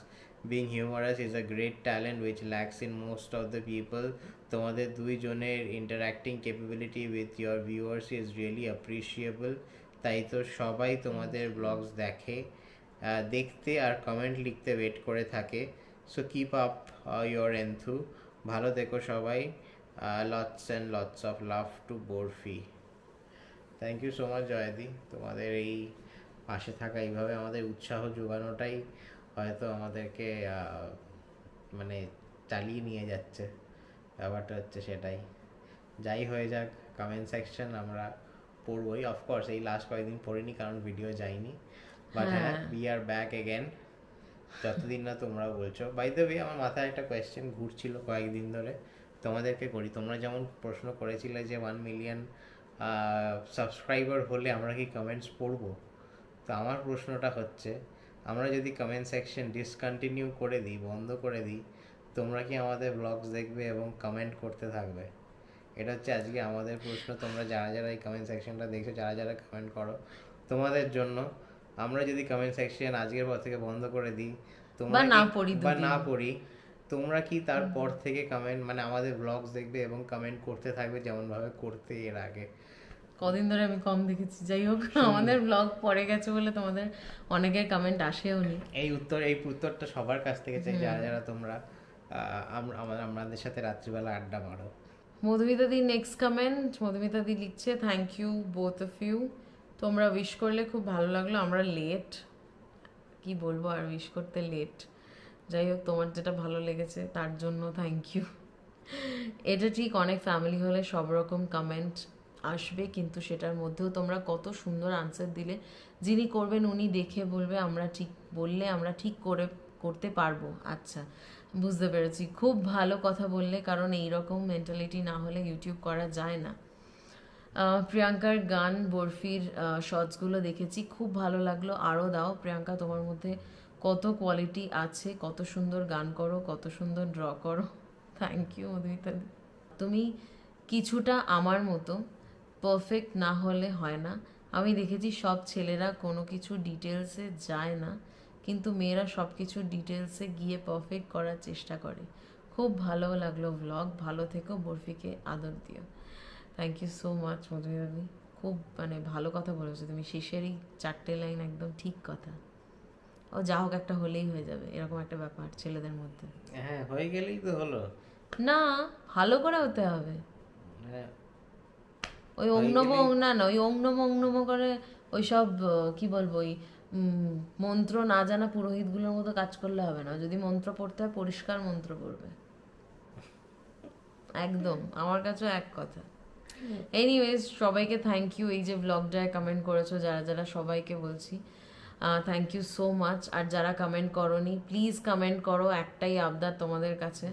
Being humorous is a great talent which lacks in most of the people. তোমাদের দুইজনের interacting capability with your viewers is really appreciable. তাই তো সবাই তোমাদের ব্লগস দেখতে আর কমেন্ট লিখতে ওয়েট করে থাকে। So keep up your enthu, ভালো থেকো সবাই। Lots and lots of love to Barfi. Thank you so much জয়াদি, তোমাদের এই পাশে থাকা, এইভাবে আমাদের উৎসাহ যোগানোটাই হয়তো আমাদেরকে মানে চালিয়ে নিয়ে যাচ্ছে, ব্যাপারটা হচ্ছে সেটাই। যাই হয়ে যাক, কমেন্ট সেকশন আমরা পড়বই অফকোর্স, এই লাস্ট কয়েকদিন পড়িনি কারণ ভিডিও যায়নি, বাট হ্যাঁ, উই আর ব্যাক এগেন যতদিন না তোমরা বলছো। বাই দ্য ওয়ে, আমার মাথায় একটা কোয়েশ্চেন ঘুরছিল কয়েকদিন ধরে, তোমাদেরকে করি। তোমরা যেমন প্রশ্ন করেছিলে যে 1 মিলিয়ন সাবস্ক্রাইবার হলে আমরা কি কমেন্টস পড়বো, তো আমার প্রশ্নটা হচ্ছে, আমরা যদি কমেন্ট সেকশন ডিসকন্টিনিউ করে দিই, বন্ধ করে দিই, তোমরা কি আমাদের ব্লগস দেখবে এবং কমেন্ট করতে থাকবে? এটা হচ্ছে আজকে আমাদের প্রশ্ন। তোমরা যারা এই কমেন্ট সেকশনটা দেখছো, যারা কমেন্ট করো, তোমাদের জন্য। আমরা যদি কমেন্ট সেকশন আজকের পর থেকে বন্ধ করে দিই, তোমরা না পড়ি, তোমরা কি তারপর থেকে কমেন্ট, মানে আমাদের ব্লগস দেখবে এবং কমেন্ট করতে থাকবে যেমনভাবে করতে এর আগে?
কদিন ধরে আমি কম দেখেছি। যাই হোক, আমাদের ব্লগ পড়ে গেছে বলে তোমাদের অনেকের কমেন্ট আসেও নি।
এই উত্তরটা সবার কাছ থেকে চাই, যারা তোমরা আমাদের সাথে রাত্রিবেলা আড্ডা মারো।
মধুমিতাদি নেক্সট কমেন্ট, মধুমিতাদি লিখছে thank you both of you, তোমরা উইশ করলে খুব ভালো লাগলো। আমরা লেট, কি বলবো আর, উইশ করতে লেট। যাই হোক, তোমার যেটা ভালো লেগেছে তার জন্য থ্যাংক ইউ। এটা ঠিক, অনেক ফ্যামিলি হলে সব রকম কমেন্ট আসবে, কিন্তু সেটার মধ্যেও তোমরা কত সুন্দর আনসার দিলে। যিনি করবেন উনি দেখে বলবে, আমরা ঠিক বললে আমরা ঠিক করতে পারবো। আচ্ছা, বুঝতে পেরেছি, খুব ভালো কথা বললে, কারণ এইরকম মেন্টালিটি না হলে ইউটিউব করা যায় না। প্রিয়াঙ্কার গান বরফির শর্টসগুলো দেখেছি, খুব ভালো লাগলো, আরও দাও। প্রিয়াঙ্কা, তোমার মধ্যে কত কোয়ালিটি আছে, কত সুন্দর গান করো, কত সুন্দর ড্র করো। Thank you Madhumita. তুমি কিছুটা আমার মতো, পারফেক্ট না হলে হয় না। আমি দেখেছি সব ছেলেরা কোনো কিছু ডিটেলসে যায় না, কিন্তু মেয়েরা সব কিছু ডিটেলসে গিয়ে পারফেক্ট করার চেষ্টা করে। খুব ভালো লাগলো ব্লগ, ভালো থেকো, বরফিকে আদর দিও। থ্যাংক ইউ সো মাচ মধুমিতাদি, খুব মানে ভালো কথা বলেছো তুমি। শেষেরই 4টে লাইন একদম ঠিক কথা। ও যা হোক, একটা হলেই হয়ে যাবে, এরকম একটা ব্যাপার ছেলেদের মধ্যে।
হ্যাঁ, হয়ে গেলেই তো হলো
না, ভালো করে হতে হবে। ওই ওং নমো না, ওই ওং নমো করে ওই সব কি বলবো, ওই মন্ত্র না জানা পুরোহিতগুলোর মতো কাজ করলে হবে না। যদি মন্ত্র পড়তে হয়, পরিষ্কার মন্ত্র পড়বে একদম। আমার কাছেও এক কথা। এনিওয়েজ, সবাইকে থ্যাংক ইউ, এই যে ব্লগটায় কমেন্ট করেছো যারা সবাইকে বলছি থ্যাংক ইউ সো মাচ। আর যারা কমেন্ট করোনি, প্লিজ কমেন্ট করো, একটাই আবদার তোমাদের কাছে,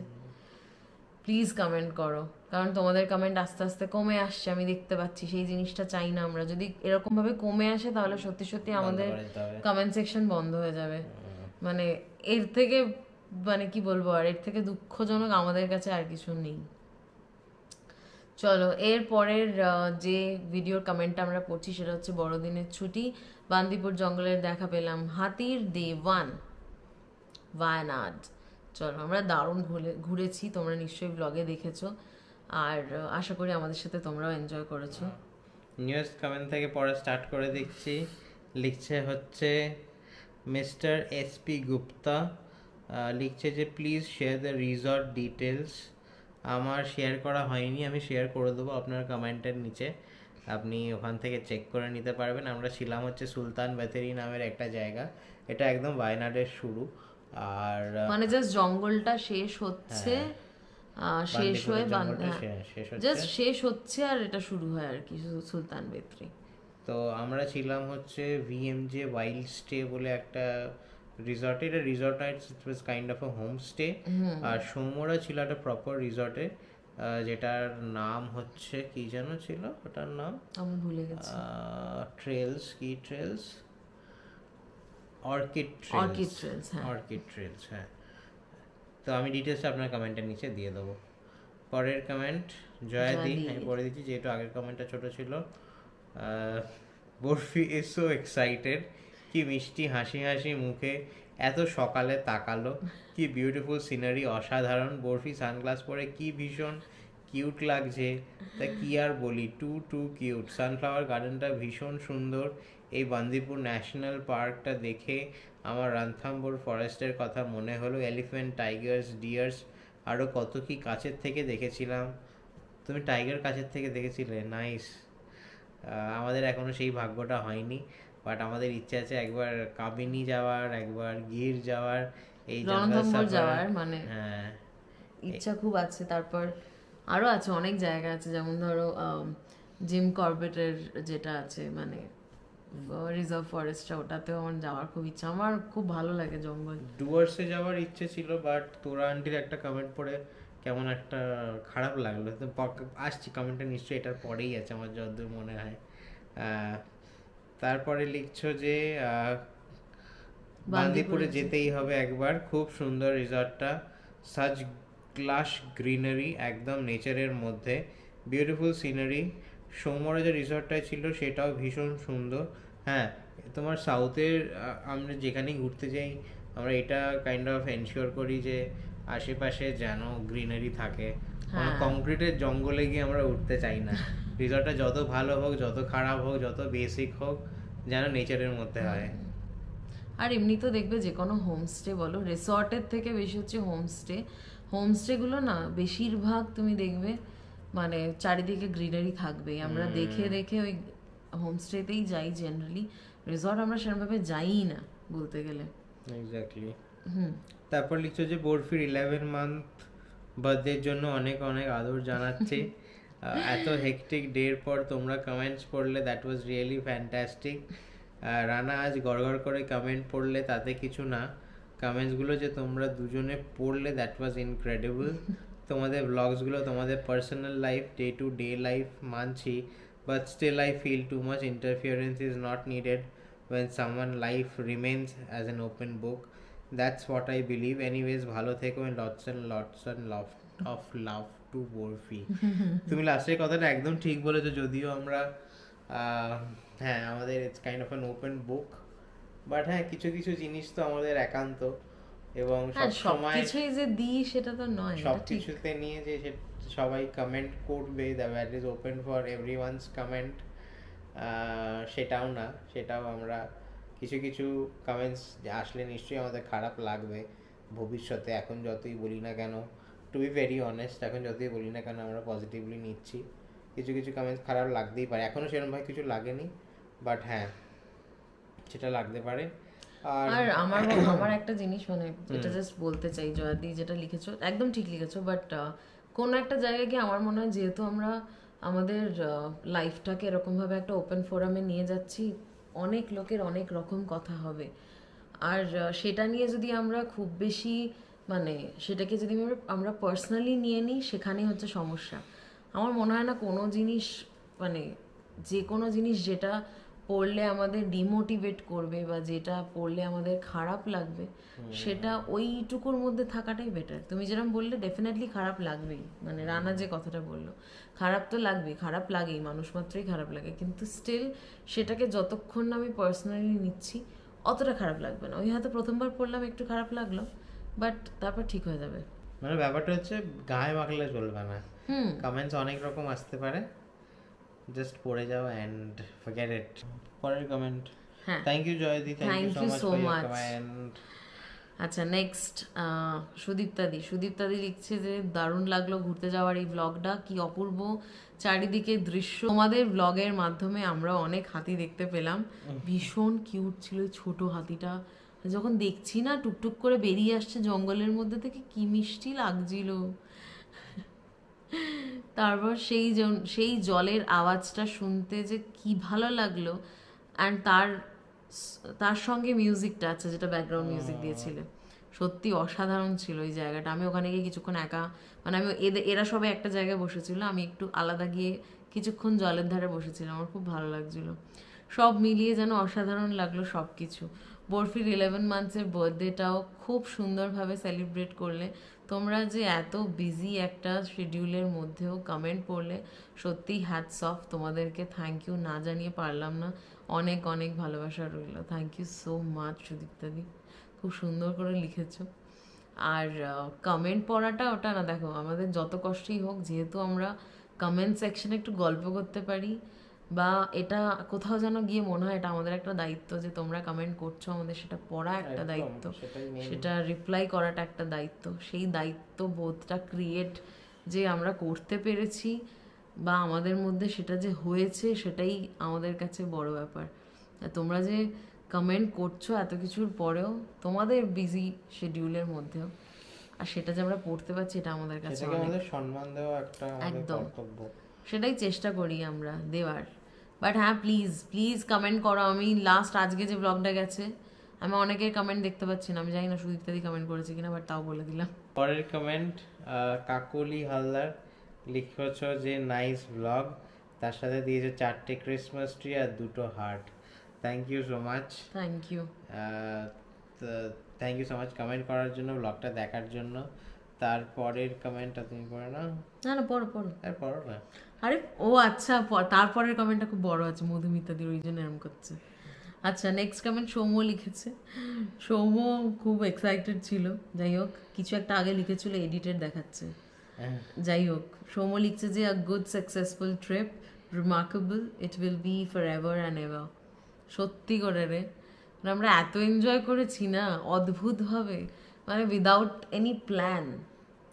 প্লিজ কমেন্ট করো, কারণ তোমাদের কমেন্ট আস্তে আস্তে কমে আসছে, আমি দেখতে পাচ্ছি। সেই জিনিসটা চাই না আমরা। যদি এরকমভাবে কমে আসে, তাহলে সত্যি সত্যি আমাদের কমেন্ট সেকশন বন্ধ হয়ে যাবে। মানে এর থেকে, মানে কি বলবো আর, এর থেকে দুঃখজনক আমাদের কাছে আর কিছু নেই। চলো এর পরের যে ভিডিওর কমেন্টটা আমরা পড়ছি সেটা হচ্ছে বড়দিনের ছুটি, বান্দিপুর জঙ্গলের দেখা পেলাম, হাতির দেওয়ান, ওয়ায়নাড। চলো আমরা দারুণ ঘুরেছি, তোমরা নিশ্চয়ই ব্লগে দেখেছো, আর আশা করি আমাদের সাথে তোমরাও এনজয় করেছো।
নিউজ কমেন্ট থেকে পড়া স্টার্ট করে দিচ্ছি। লিখছে হচ্ছে মিস্টার এসপি গুপ্তা, লিখছে যে please share the resort details. আমার শেয়ার করা হয়নি, আমি শেয়ার করে দেবো আপনার কমেন্টের নিচে, আপনি ওখান থেকে চেক করে নিতে পারবেন। আমরা ছিলাম হচ্ছে সুলতান বেতেরি নামের একটা জায়গা, এটা একদম ওয়ায়নাডের শুরু। আর
মানে জাস্ট জঙ্গলটা শেষ হচ্ছে, শেষ হয়ে জাস্ট শেষ হচ্ছে আর এটা শুরু হয় আর কি সুলতান বেত্রি।
তো আমরা ছিলাম হচ্ছে ভিএমজে ওয়াইল্ড স্টে বলে একটা রিসর্টে, এটা resort night, it was kind of a home stay. আর সৌম্যরা ছিল একটা প্রপার রিসর্টে, যেটার নাম হচ্ছে কি যেন ছিল ওটার নাম,
আমি ভুলে গেছি,
ট্রেলস, কি trails, orchid trails, orchid trails, হ্যাঁ। তো আমি ডিটেলসটা আপনার কমেন্টের নিচে দিয়ে দেবো। পরের কমেন্ট জয়াদি, আমি পড়ে দিচ্ছি যেহেতু আগের কমেন্টটা ছোট ছিল। বরফি ইজ সো এক্সাইটেড, কি মিষ্টি হাসি হাসি মুখে, এত সকালে তাকালো, কি বিউটিফুল সিনারি, অসাধারণ। বরফি সানগ্লাস পরে কি ভীষণ কিউট লাগছে, তা কি আর বলি, টু কিউট। সানফ্লাওয়ার গার্ডেনটা ভীষণ সুন্দর। এই বান্দিপুর ন্যাশনাল পার্কটা দেখে আমার রণথাম্বোর ফরেস্টের কথা মনে হলো। এলিফ্যান্ট, টাইগার্স, ডিয়ার্স, আরও কত কি কাছের থেকে দেখেছিলাম। তুমি টাইগার কাছের থেকে দেখেছিলে? নাইস। আমাদের এখনো সেই ভাগ্যটা হয়নি, বাট আমাদের ইচ্ছা আছে একবার কাবিনী যাওয়ার, একবার গির যাওয়ার, এই
রণথম্বর যাওয়ার, মানে
হ্যাঁ
ইচ্ছা খুব আছে। তারপর আরো আছে অনেক জায়গা আছে, যেমন ধরো জিম কর্বেটের যেটা আছে মানে রিজার্ভ ফরেস্টটা, ওটাতেও আমার যাওয়ার খুব ইচ্ছা, আমার খুব ভালো লাগে জঙ্গল।
ডুয়ার্সে যাওয়ার ইচ্ছে ছিল, বাট তোরা আন্টির একটা কমেন্ট পড়ে কেমন একটা খারাপ লাগলো। তো আসছি, কমেন্টটা নিশ্চয়ই এটার পরেই আছে আমার যতদূর মনে হয়। তারপরে লিখছো যে বান্দিপুরে যেতেই হবে একবার, খুব সুন্দর রিসর্টটা, সাচ ক্লাস গ্রিনারি, একদম নেচারের মধ্যে, বিউটিফুল সিনারি। সৌম্যরা যে রিসর্টটায় ছিল সেটাও ভীষণ সুন্দর। হ্যাঁ, তোমার সাউথের আমরা যেখানেই ঘুরতে যাই আমরা এটা কাইন্ড অফ এনশিওর করি যে আশেপাশে যেন গ্রিনারি থাকে, কোনো কংক্রিটের জঙ্গলে গিয়ে আমরা উঠতে চাই না। রিসর্টটা যত ভালো হোক, যত খারাপ হোক, যত বেসিক হোক, যেন নেচারের মধ্যে হয়।
আর এমনি তো দেখবে যে কোনো হোমস্টে বলো, রিসর্টের থেকে বেশি হচ্ছে হোমস্টেগুলো না বেশিরভাগ তুমি দেখবে মানে চারিদিকে গ্রিনারি থাকবে, আমরা দেখে দেখে ওই হোমস্টেতেই যাই জেনারেলি, রিসর্ট আমরা সেরকমভাবে যাই না বলতে গেলে।
এক্স্যাক্টলি। তারপর লিখছো যে বরফির 11 মান্থ বার্থডের জন্য অনেক অনেক আদর জানাচ্ছি। এত হেকটিক ডের পর তোমরা কমেন্টস পড়লে, that was really fantastic. Rana আজ গড়গড় করে কমেন্ট পড়লে, তাতে কিছু না, কমেন্টসগুলো যে তোমরা দুজনে পড়লে দ্যাট ওয়াজ ইনক্রেডিবল। তোমাদের ব্লগসগুলো, তোমাদের personal life, day to day life মানছি, but still I feel too much interference is not needed when someone life remains as an open book. That's what I believe. Anyways, ভালো থেকো and lots and of love to Borfi. তুমি লাস্টের কথাটা একদম ঠিক বলেছো, যদিও আমরা হ্যাঁ আমাদের it's kind of an open book, but হ্যাঁ কিছু কিছু জিনিস তো আমাদের একান্ত, এবং
সবকিছুই যে দিই সেটা তো নয়,
সবকিছুতে নিয়ে যে সবাই কমেন্ট করবে, that is open for everyone's comment, সেটাও না, সেটাও আমরা কিছু কিছু কমেন্টস আসলে নিশ্চয়ই আমাদের খারাপ লাগবে ভবিষ্যতে। এখন যতই বলি না কেন, টু বি ভেরি অনেস্ট, এখন যতই বলি না কেন আমরা পজিটিভলি নিচ্ছি, কিছু কিছু কমেন্টস খারাপ লাগতেই পারে। এখনও সেরকমভাবে কিছু লাগেনি, বাট হ্যাঁ সেটা লাগতে পারে।
আর আমার একটা জিনিস মানে এটা জাস্ট বলতে চাই, জয়াদি যেটা লিখেছো একদম ঠিক লিখেছো, বাট কোনো একটা জায়গায় গিয়ে আমার মনে হয় যেহেতু আমরা আমাদের লাইফটাকে এরকমভাবে একটা ওপেন ফোরামে নিয়ে যাচ্ছি, অনেক লোকের অনেক রকম কথা হবে, আর সেটা নিয়ে যদি আমরা খুব বেশি মানে সেটাকে যদি আমরা পার্সোনালি নিয়ে নিই, সেখানেই হচ্ছে সমস্যা। আমার মনে হয় না কোনো জিনিস মানে যে কোনো জিনিস যেটা পড়লে আমাদের ডিমোটিভেট করবে বা যেটা পড়লে আমাদের খারাপ লাগবে, সেটা ওইটুকুর মধ্যে থাকাটাই বেটার। তুমি যেরকম বললে ডেফিনেটলি খারাপ লাগবেই, মানে রানা যে কথাটা বললো, খারাপ তো লাগবেই, খারাপ লাগেই, মানুষ মাত্রই খারাপ লাগে, কিন্তু স্টিল সেটাকে যতক্ষণ না আমি পার্সোনালি নিচ্ছি অতটা খারাপ লাগবে না। ওই হয়তো প্রথমবার পড়লাম একটু খারাপ লাগলো, বাট তারপর ঠিক হয়ে যাবে।
মানে ব্যাপারটা হচ্ছে গায়ে মাখলে চলবে না, কমেন্টস অনেক রকম আসতে পারে, জাস্ট পড়ে যাও অ্যান্ড ফরগেট ইট। পরের কমেন্ট,
হ্যাঁ,
থ্যাংক ইউ জয়দি, thank you so much for your comment.
আচ্ছা, নেক্সট সুদীপ্তাদি লিখছে যে দারুণ লাগলো ঘুরতে যাওয়ার এই ব্লগটা, কি অপূর্ব চারিদিকে দৃশ্য, তোমাদের ব্লগের মাধ্যমে আমরা অনেক হাতি দেখতে পেলাম, ভীষণ কিউট ছিল ছোট হাতিটা, যখন দেখছি না টুকটুক করে বেরিয়ে আসছে জঙ্গলের মধ্যে থেকে, কি মিষ্টি লাগছিল। তারপর সেই জলের আওয়াজটা শুনতে যে কি ভালো লাগলো, অ্যান্ড তার সঙ্গে মিউজিকটা আছে, যেটা ব্যাকগ্রাউন্ড মিউজিক দিয়েছিলে, সত্যি অসাধারণ ছিল এই জায়গাটা। আমি ওখানে গিয়ে কিছুক্ষণ একা, মানে আমি এরা সবাই একটা জায়গায় বসেছিল, আমি একটু আলাদা গিয়ে কিছুক্ষণ জলের ধারে বসেছিলাম, আমার খুব ভালো লাগছিল। সব মিলিয়ে যেন অসাধারণ লাগলো সব কিছু। বরফির 11 মান্থসের বার্থডেটাও খুব সুন্দরভাবে সেলিব্রেট করলে। তোমরা যে এত বিজি একটা শিডিউলের মধ্যেও কমেন্ট পড়লে, সত্যিই হ্যাটস অফ তোমাদেরকে, থ্যাংক ইউ, না জানিয়ে পারলাম না। অনেক অনেক ভালোবাসা রইল, থ্যাংক ইউ সো মাচ সুদীপ্তাদি, খুব সুন্দর করে লিখেছো। আর কমেন্ট পড়াটা ওটা না, দেখো আমাদের যত কষ্টই হোক, যেহেতু আমরা কমেন্ট সেকশনে একটু গল্প করতে পারি, বা এটা কোথাও যেন গিয়ে মনে হয় এটা আমাদের একটা দায়িত্ব, যে তোমরা কমেন্ট করছো, আমাদের সেটা পড়া একটা দায়িত্ব, সেটা রিপ্লাই করাটা একটা দায়িত্ব। সেই দায়িত্ব বোধটা ক্রিয়েট যে আমরা করতে পেরেছি, বা আমাদের মধ্যে সেটা যে হয়েছে, সেটাই আমাদের কাছে বড় ব্যাপার। তোমরা যে কমেন্ট করছো এত কিছুর পরেও, তোমাদের বিজি শিডিউলের মধ্যেও, আর সেটা যে আমরা পড়তে পারছি, এটা আমাদের কাছে
আমাদের সম্মান দেওয়া একটা
একদম
কর্তব্য,
সেটাই চেষ্টা করি আমরা দেওয়ার। বাট হ্যাঁ, প্লিজ প্লিজ কমেন্ট করো। আমি লাস্ট আজকে যে ব্লগটা গেছে, আমি অনেকের কমেন্ট দেখতে পাচ্ছি না, আমি জানি না সুদীপ্তাদি কমেন্ট করেছে কিনা, বাট তাও বলে দিলাম।
পরের কমেন্ট, কাকলি হালদার লিখেছ যে নাইস ব্লগ, তার সাথে দিয়েছে 4টে ক্রিসমাস ট্রি আর 2টো heart. Thank you so much,
thank you,
thank you so much comment করার জন্য, ব্লগটা দেখার জন্য। তারপরের কমেন্টটা তুমি পড়ে নাও।
না না, পড়ো পড়ো।
পড়ো না,
আরে ও আচ্ছা, তারপরের কমেন্টটা খুব বড় আছে, মধুমিতাদির, ওই জন্য এরকম করছে। আচ্ছা, নেক্সট কমেন্ট সৌম্য লিখেছে। সৌম্য খুব এক্সাইটেড ছিল, যাই হোক কিছু একটা আগে লিখেছিল, এডিটেড দেখাচ্ছে, যাই হোক। সৌম্য লিখছে যে a good successful trip, remarkable, it will be for ever and ever. সত্যি করে রে, মানে আমরা এত এনজয় করেছি না অদ্ভুতভাবে, মানে উইদাউট এনি প্ল্যান।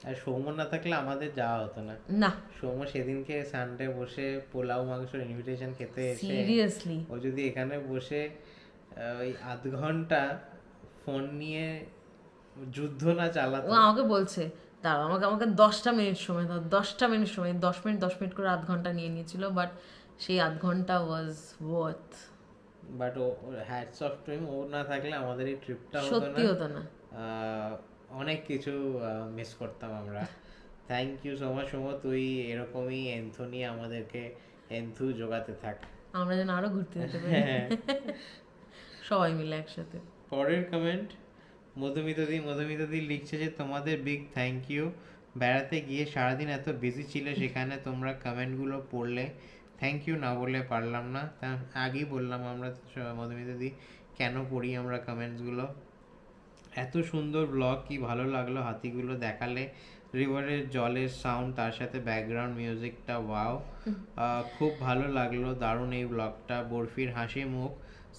আর সৌম্য না থাকলে আমাদের যাওয়া হতো না।
না,
সৌম্য সেদিনকে সানডে বসে পোলাও মাংসের ইনভিটেশন খেতে এসে,
সিরিয়াসলি
ও যদি এখানে বসে ওই আধ ঘন্টা ফোন নিয়ে যুদ্ধ না চালাতো।
ও আমাকে বলছে দাঁড়াও, আমাকে 10টা মিনিট সময় দাও, 10টা মিনিট সময়, 10 মিনিট 10 মিনিট করে আধ ঘন্টা নিয়ে নিয়েছিল, বাট সেই আধ ঘন্টা ওয়াজ ওয়ার্থ।
বাট ও হ্যাটস অফ টু হিম, ও না থাকলে আমাদের এই ট্রিপটা
সত্যি হতো না,
অনেক কিছু মিস করতাম আমরা। Thank you so much Soumya, তুই এরকমই এন্থনি আমাদেরকে এন্থু জোগাতে থাক,
আমরা যেন আরো ঘুরতে যেতে পারি সবাই মিলে একসাথে।
পরের কমেন্ট, মধুমিতাদি লিখছে যে তোমাদের বিগ থ্যাংক ইউ, বেড়াতে গিয়ে সারাদিন এত বিজি ছিলে, সেখানে তোমরা কমেন্টগুলো পড়লে, থ্যাংক ইউ না বললে পারলাম না। তা আগেই বললাম আমরা মধুমিতাদি কেন পড়ি আমরা কমেন্টসগুলো। এত সুন্দর ব্লগ, কি ভালো লাগলো হাতিগুলো দেখালে, রিভারের জলের সাউন্ড, তার সাথে ব্যাকগ্রাউন্ড মিউজিকটা, ওয়াও, খুব ভালো লাগলো, দারুণ এই ব্লগটা। বরফির হাসি মুখ,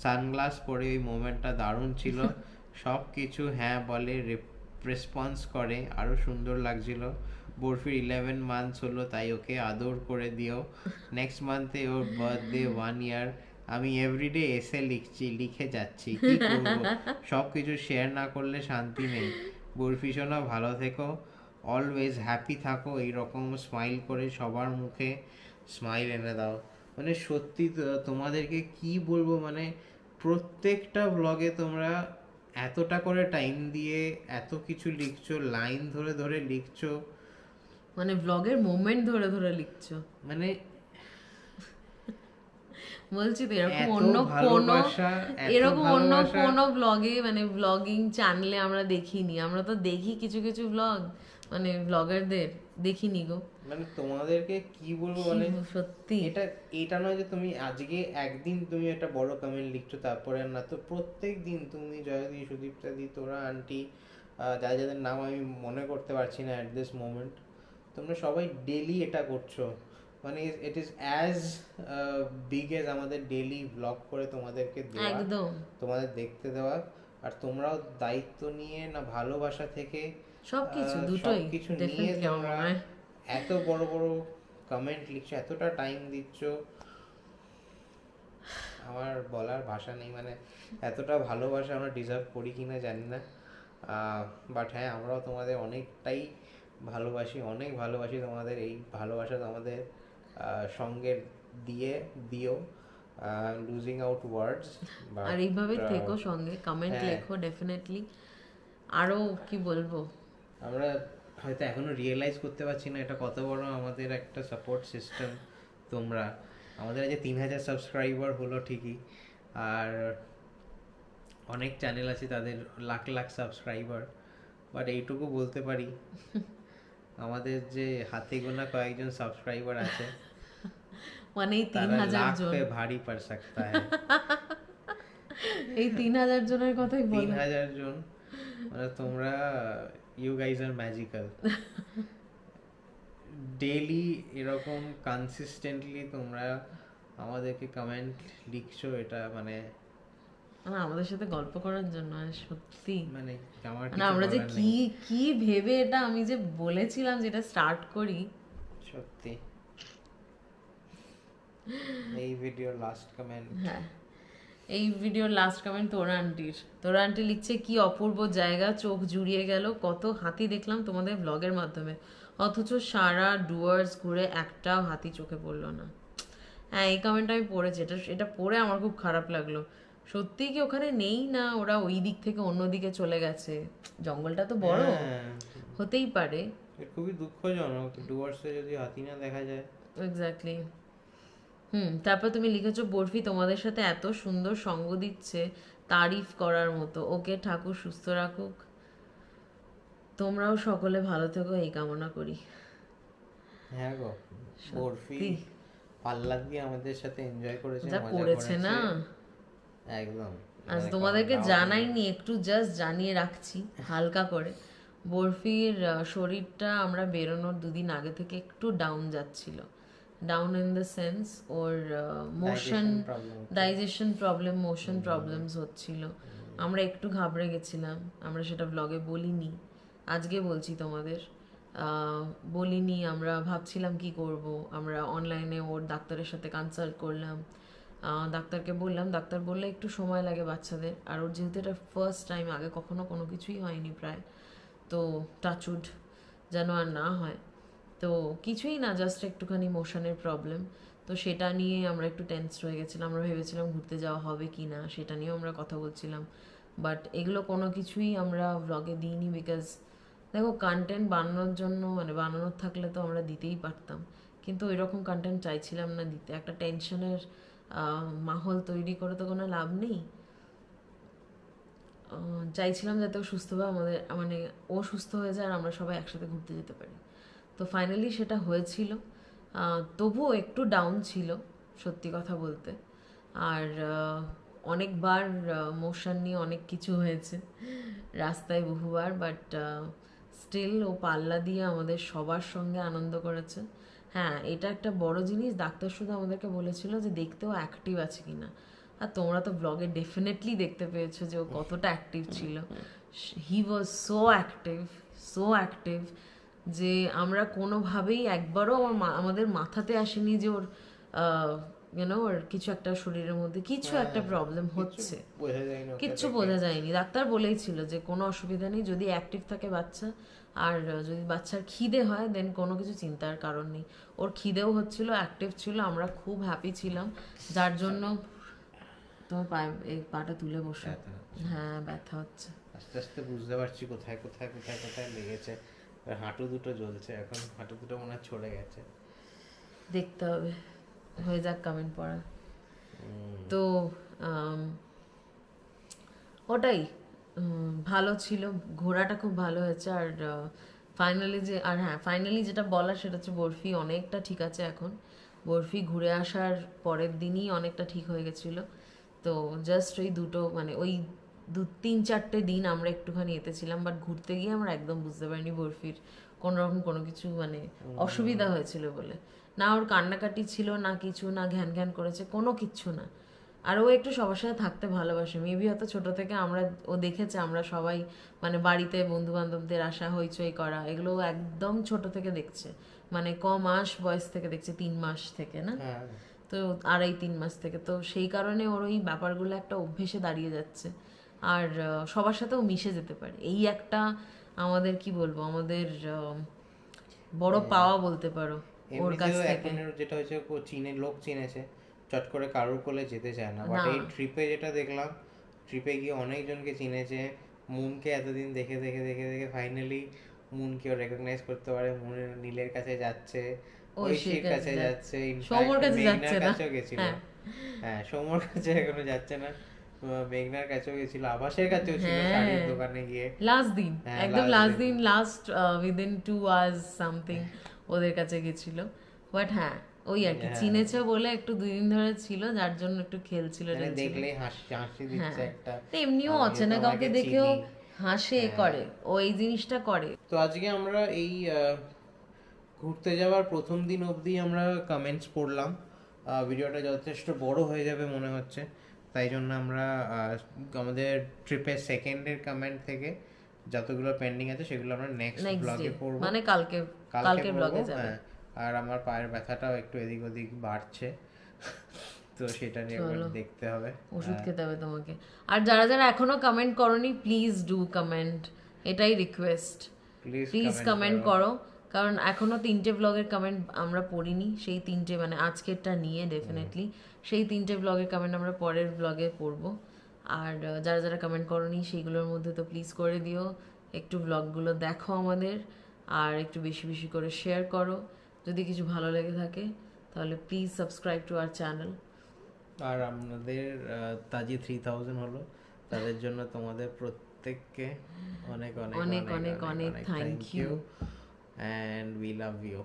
সানগ্লাস পরে ওই মোমেন্টটা দারুণ ছিল, সব কিছু হ্যাঁ বলে, রেসপন্স করে, আরও সুন্দর লাগছিল। বরফির 11 মান্থস হলো, তাই ওকে আদর করে দিও। নেক্সট মান্থে ওর বার্থডে 1 ইয়ার, আমি এভরিডে এসে লিখে যাচ্ছি, কি করবো, সব কিছু শেয়ার না করলে শান্তি নেই। বরফি সোনা ভালো থেকো, অলওয়েজ হ্যাপি থাকো, এইরকম স্মাইল করে সবার মুখে স্মাইল এনে দাও। মানে সত্যি তোমাদেরকে কি বলবো, মানে প্রত্যেকটা ব্লগে তোমরা এতটা করে টাইম দিয়ে এত কিছু লিখছো, লাইন ধরে ধরে লিখছো,
মানে ব্লগের মোমেন্ট ধরে ধরে লিখছো,
মানে
বলছি তো এরকম
এত
অন্য কোনো
ভালোবাসা, এত
এরকম অন্য
ভালোবাসা।
কোনো ব্লগে মানে ব্লগিং চ্যানেলে আমরা দেখিনি। আমরা তো দেখি কিছু কিছু ব্লগ, মানে ব্লগারদের দেখিনি গো।
মানে তোমাদেরকে কি বলবো,
কি
মানে
সত্যি
এটা নয় যে তুমি আজকে একদিন তুমি একটা বড় কমেন্ট লিখছো তারপরে আর না, তো প্রত্যেক দিন তুমি জয়দি, সুদীপ্তা দি, তোরা আন্টি, যাদের নাম আমি মনে করতে পারছি না অ্যাট দিস মোমেন্ট, তোমরা সবাই ডেলি এটা করছো। মানে it is as big as আমাদের ডেলি ব্লগ করে তোমাদেরকে দেওয়া,
একদম
তোমাদের দেখতে দেওয়া। আর তোমরাও দায়িত্ব নিয়ে না, ভালোবাসা থেকে
সবকিছু দুটোই
সবকিছু নিয়ে
ডেফিনেটলি আমার
তোমরা
মনে হয়।
এত বড় বড় কমেন্ট লিখছো, এতটা টাইম দিচ্ছ, আমার বলার ভাষা নেই। মানে এতটা ভালোবাসা আমরা ডিজার্ভ করি কিনা জানি না, বাট হ্যাঁ আমরাও তোমাদের অনেকটাই ভালোবাসি, অনেক ভালোবাসি তোমাদের। এই ভালোবাসা তোমাদের সঙ্গে দিও, লুজিং আউট ওয়ার্ডস।
আর এইভাবে থেকো সঙ্গে, কমেন্ট
হ্যাঁ।
লেখো ডেফিনেটলি। আরো কি বলবো,
আমরা হয়তো এখনো রিয়েলাইজ করতে পারছি না এটা কত বড় আমাদের একটা সাপোর্ট সিস্টেম তোমরা। আমাদের আজ 3000 সাবস্ক্রাইবার হলো ঠিকই, আর অনেক চ্যানেল আছে তাদের লাখ লাখ সাবস্ক্রাইবার, বাট এইটুকু বলতে পারি আমাদের যে হাতে গোনা কয়েকজন সাবস্ক্রাইবার আছে,
মানে এই
তারা
3000
লাখ
জন,
পে ভারী পড় सकता है।
এই 3000 জনের কথাই বলো।
3000 জন, মানে তোমরা, ইউ গাইজ আর ম্যাজিক্যাল। ডেইলি এরকম কনসিস্টেন্টলি তোমরা আমাদেরকে কমেন্ট লিখছো, এটা মানে
আমাদের সাথে গল্প করার জন্য। আর সত্যি
মানে আমার
মানে আমরা যে কি কি ভেবে এটা আমি যে বলেছিলাম যেটা স্টার্ট করি।
সত্যি। এই ভিডিওর লাস্ট কমেন্ট,
হ্যাঁ, এই ভিডিওর লাস্ট কমেন্ট তোরা আন্টি লিখছে, কি অপূর্ব জায়গা, চোখ জুড়িয়ে গেল, কত হাতি দেখলাম তোমাদের ব্লগের মাধ্যমে, অথচ সারা ডুয়ার্স ঘুরে একটাও হাতি চোখে পড়লো না। হ্যাঁ, এই কমেন্টটা আমি পড়েছি, এটা পড়ে আমার খুব খারাপ লাগলো। সত্যি কি ওখানে নেই না, ওরা ওই দিক থেকে অন্য দিকে চলে গেছে? জঙ্গলটা তো বড়, হতেই পারে।
খুবই দুঃখজনক ডুয়ার্সে যদি হাতি না দেখা যায়।
এক্স্যাক্টলি। তারপর তুমি লিখেছো, বরফি তোমাদের সাথে এত সুন্দর সঙ্গ দিচ্ছে, তারিফ করার মতো, ওকে ঠাকুর সুস্থ রাখুক, তোমরাও সকলে ভালো থেকো এই কামনা করি।
হ্যাঁ গো, বরফি পাল্লা দিয়ে আমাদের সাথে এনজয় করেছে,
যা
মজা
করেছে না,
একদম।
আজ
মানে
তোমাদেরকে জানাইনি, একটু জাস্ট জানিয়ে রাখছি হালকা করে। বরফির শরীরটা আমরা বেরোনোর 2 দিন আগে থেকে একটু ডাউন যাচ্ছিল, down in the sense or motion digestion problem, motion problems হচ্ছিল। আমরা একটু ঘাবড়ে গেছিলাম, আমরা সেটা ব্লগে বলিনি, আজকে বলছি তোমাদের। বলিনি, আমরা ভাবছিলাম কি করব। আমরা অনলাইনে ওর ডাক্তারের সাথে কনসাল্ট করলাম, ডাক্তারকে বললাম, ডাক্তার বললে একটু সময় লাগে বাচ্চাদের, আর ওর যেহেতু এটা ফার্স্ট টাইম, আগে কখনো কোনো কিছুই হয়নি প্রায়, তো টাচউড যেন আর না হয়। তো কিছুই না, জাস্ট একটুখানি মোশনের প্রবলেম। তো সেটা নিয়ে আমরা একটু টেন্স হয়ে গেছিলাম, আমরা ভেবেছিলাম ঘুরতে যাওয়া হবে কি না, সেটা নিয়েও আমরা কথা বলছিলাম। বাট এগুলো কোনো কিছুই আমরা ব্লগে দিইনি, বিকজ দেখো কন্টেন্ট বানানোর জন্য, মানে বানানোর থাকলে তো আমরা দিতেই পারতাম, কিন্তু ওই রকম কন্টেন্ট চাইছিলাম না দিতে। একটা টেনশনের মাহল তৈরি করে তো কোনো লাভ নেই। চাইছিলাম যাতে ও সুস্থভাবে আমাদের, মানে ও সুস্থ হয়ে যায় আর আমরা সবাই একসাথে ঘুরতে যেতে পারি। তো ফাইনালি সেটা হয়েছিল। তবুও একটু ডাউন ছিল সত্যি কথা বলতে। আর অনেকবার মোশন নিয়ে অনেক কিছু হয়েছে রাস্তায় বহুবার, বাট স্টিল ও পাল্লা দিয়ে আমাদের সবার সঙ্গে আনন্দ করেছে। হ্যাঁ, এটা একটা বড় জিনিস, ডাক্তার শুধু আমাদেরকে বলেছিল যে দেখতেও অ্যাক্টিভ আছে কিনা, আর তোমরা তো ব্লগে ডেফিনেটলি দেখতে পেয়েছো যে ও কতটা অ্যাক্টিভ ছিল। হি ওয়াজ সো অ্যাক্টিভ যে আমরা কোনোভাবেই একবারও আমাদের মাথাতে আসেনি যে ওর ওর কিছু একটা শরীরের মধ্যে কিছু একটা প্রবলেম হচ্ছে, কিচ্ছু বোঝা যায়নি। ডাক্তার বলেই ছিল যে কোনো অসুবিধা নেই, যদি অ্যাক্টিভ থাকে বাচ্চা, আর যদি বাচ্চার খিদে হয় দেন কোনো কিছু চিন্তার কারণ নেই। ওর খিদেও হচ্ছিল, অ্যাক্টিভ ছিল, আমরা খুব হ্যাপি ছিলাম। যার জন্য তোমার এই পাটা তুলে বসে, হ্যাঁ ব্যথা হচ্ছে,
আস্তে আস্তে বুঝতে পারছি কোথায় কোথায় কোথায় কোথায় লেগেছে। হাঁটু দুটো জ্বলছে এখন, হাঁটু দুটো মনে হয় ছড়ে গেছে।
দেখতে হবে, হয়ে যাক কমেন্ট পড়া। তো ওটাই ভালো ছিল, ঘোরাটা খুব ভালো হয়েছে। আর ফাইনালি যেটা বলার সেটা হচ্ছে বরফি অনেকটা ঠিক আছে এখন। বরফি ঘুরে আসার পরের দিনই অনেকটা ঠিক হয়ে গেছিলো। তো জাস্ট ওই দুটো মানে ওই 3-4টে দিন আমরা একটুখানি এতে ছিলাম, বাট ঘুরতে গিয়ে আমরা একদম বুঝতে পারিনি বরফির কোনোরকম কোনো কিছু মানে অসুবিধা হয়েছিল বলে। না ওর কান্নাকাটি ছিল, না কিছু, না ঘ্যান ঘ্যান করেছে, কোনো কিচ্ছু না। আর ও একটু সবার সাথে থাকতে ভালোবাসে, মেবি হয়তো ছোট থেকে ও দেখেছে আমরা সবাই মানে বাড়িতে বন্ধু বান্ধবদের আসা হইচই করা, এগুলো একদম ছোট থেকে দেখছে, মানে মাস বয়স থেকে দেখছে, 3 মাস থেকে না, তো 2.5-3 মাস থেকে। তো সেই কারণে ওর ওই ব্যাপারগুলো একটা অভ্যেসে দাঁড়িয়ে যাচ্ছে। আর সবার সাথেও মিশে যেতে পারে, এই একটা আমাদের কি বলবো, আমাদের বড় পাওয়া বলতে পারো ওর কাছ থেকে।
যেটা হচ্ছে লোক চিনেছে, চট করে কারোর কোলে যেতে চায় না, বাট এই ট্রিপে যেটা দেখলাম, ট্রিপে গিয়ে অনেকজনকে চিনেছে। মুনকে এতদিন দেখে দেখে দেখে দেখে ফাইনালি মুনকেও রেকগনাইজ করতে পারে, মুনের নীলের কাছে যাচ্ছে, ঐশীর কাছে যাচ্ছে,
সৌম্যর কাছে যাচ্ছে না,
কাছেও গেছিল। হ্যাঁ সৌম্যর কাছে এখনো যাচ্ছে না, মেঘনার কাছেও গেছিল, আভাসের কাছেও ছিল শাড়ির দোকানে গিয়ে
লাস্ট দিন, একদম লাস্ট দিন, লাস্ট উইদিন 2 hours সামথিং ওদের কাছে গেছিল। বাট হ্যাঁ ওই আর কি চিনেছে বলে একটু 2 দিন ধরে ছিল, যার জন্য একটু খেলছিল,
দেখলেই হাসি দিচ্ছে একটা।
এমনিও অচেনা কাউকে দেখেও হাসে করে, ও এই জিনিসটা করে।
তো আজকে আমরা এই ঘুরতে যাওয়ার প্রথম দিন অবধি আমরা কমেন্টস পড়লাম, ভিডিওটা যথেষ্ট বড় হয়ে যাবে মনে হচ্ছে, তাই জন্য আমরা আমাদের ট্রিপের সেকেন্ডের কমেন্ট থেকে যতগুলো পেন্ডিং আছে সেগুলো আমরা নেক্সট ব্লগে পড়ব, মানে কালকে ব্লগে যাবে। আর আমার পায়ের ব্যথাটাও একটু এদিক ওদিক বাড়ছে, তো সেটা নিয়ে একবার দেখতে হবে,
ওষুধ খেতে হবে তোমাকে। আর যারা যারা এখনো কমেন্ট করোনি, প্লিজ ডু কমেন্ট, এটাই রিকোয়েস্ট, প্লিজ কমেন্ট করো, কারণ এখনো 3টে ব্লগের কমেন্ট আমরা পড়িনি, সেই 3টে মানে আজকেরটা নিয়ে ডেফিনেটলি সেই 3টে ব্লগের কমেন্ট আমরা পরের ব্লগে পড়বো। আর যারা যারা কমেন্ট করোনি সেইগুলোর মধ্যে তো প্লিজ করে দিও, একটু ব্লগগুলো দেখো আমাদের, আর একটু বেশি বেশি করে শেয়ার করো, যদি কিছু ভালো লেগে থাকে তাহলে please subscribe to our channel.
আর আমাদের তাজি 3000 হলো, তাদের জন্য তোমাদের প্রত্যেককে অনেক অনেক অনেক অনেক thank you, and we love you.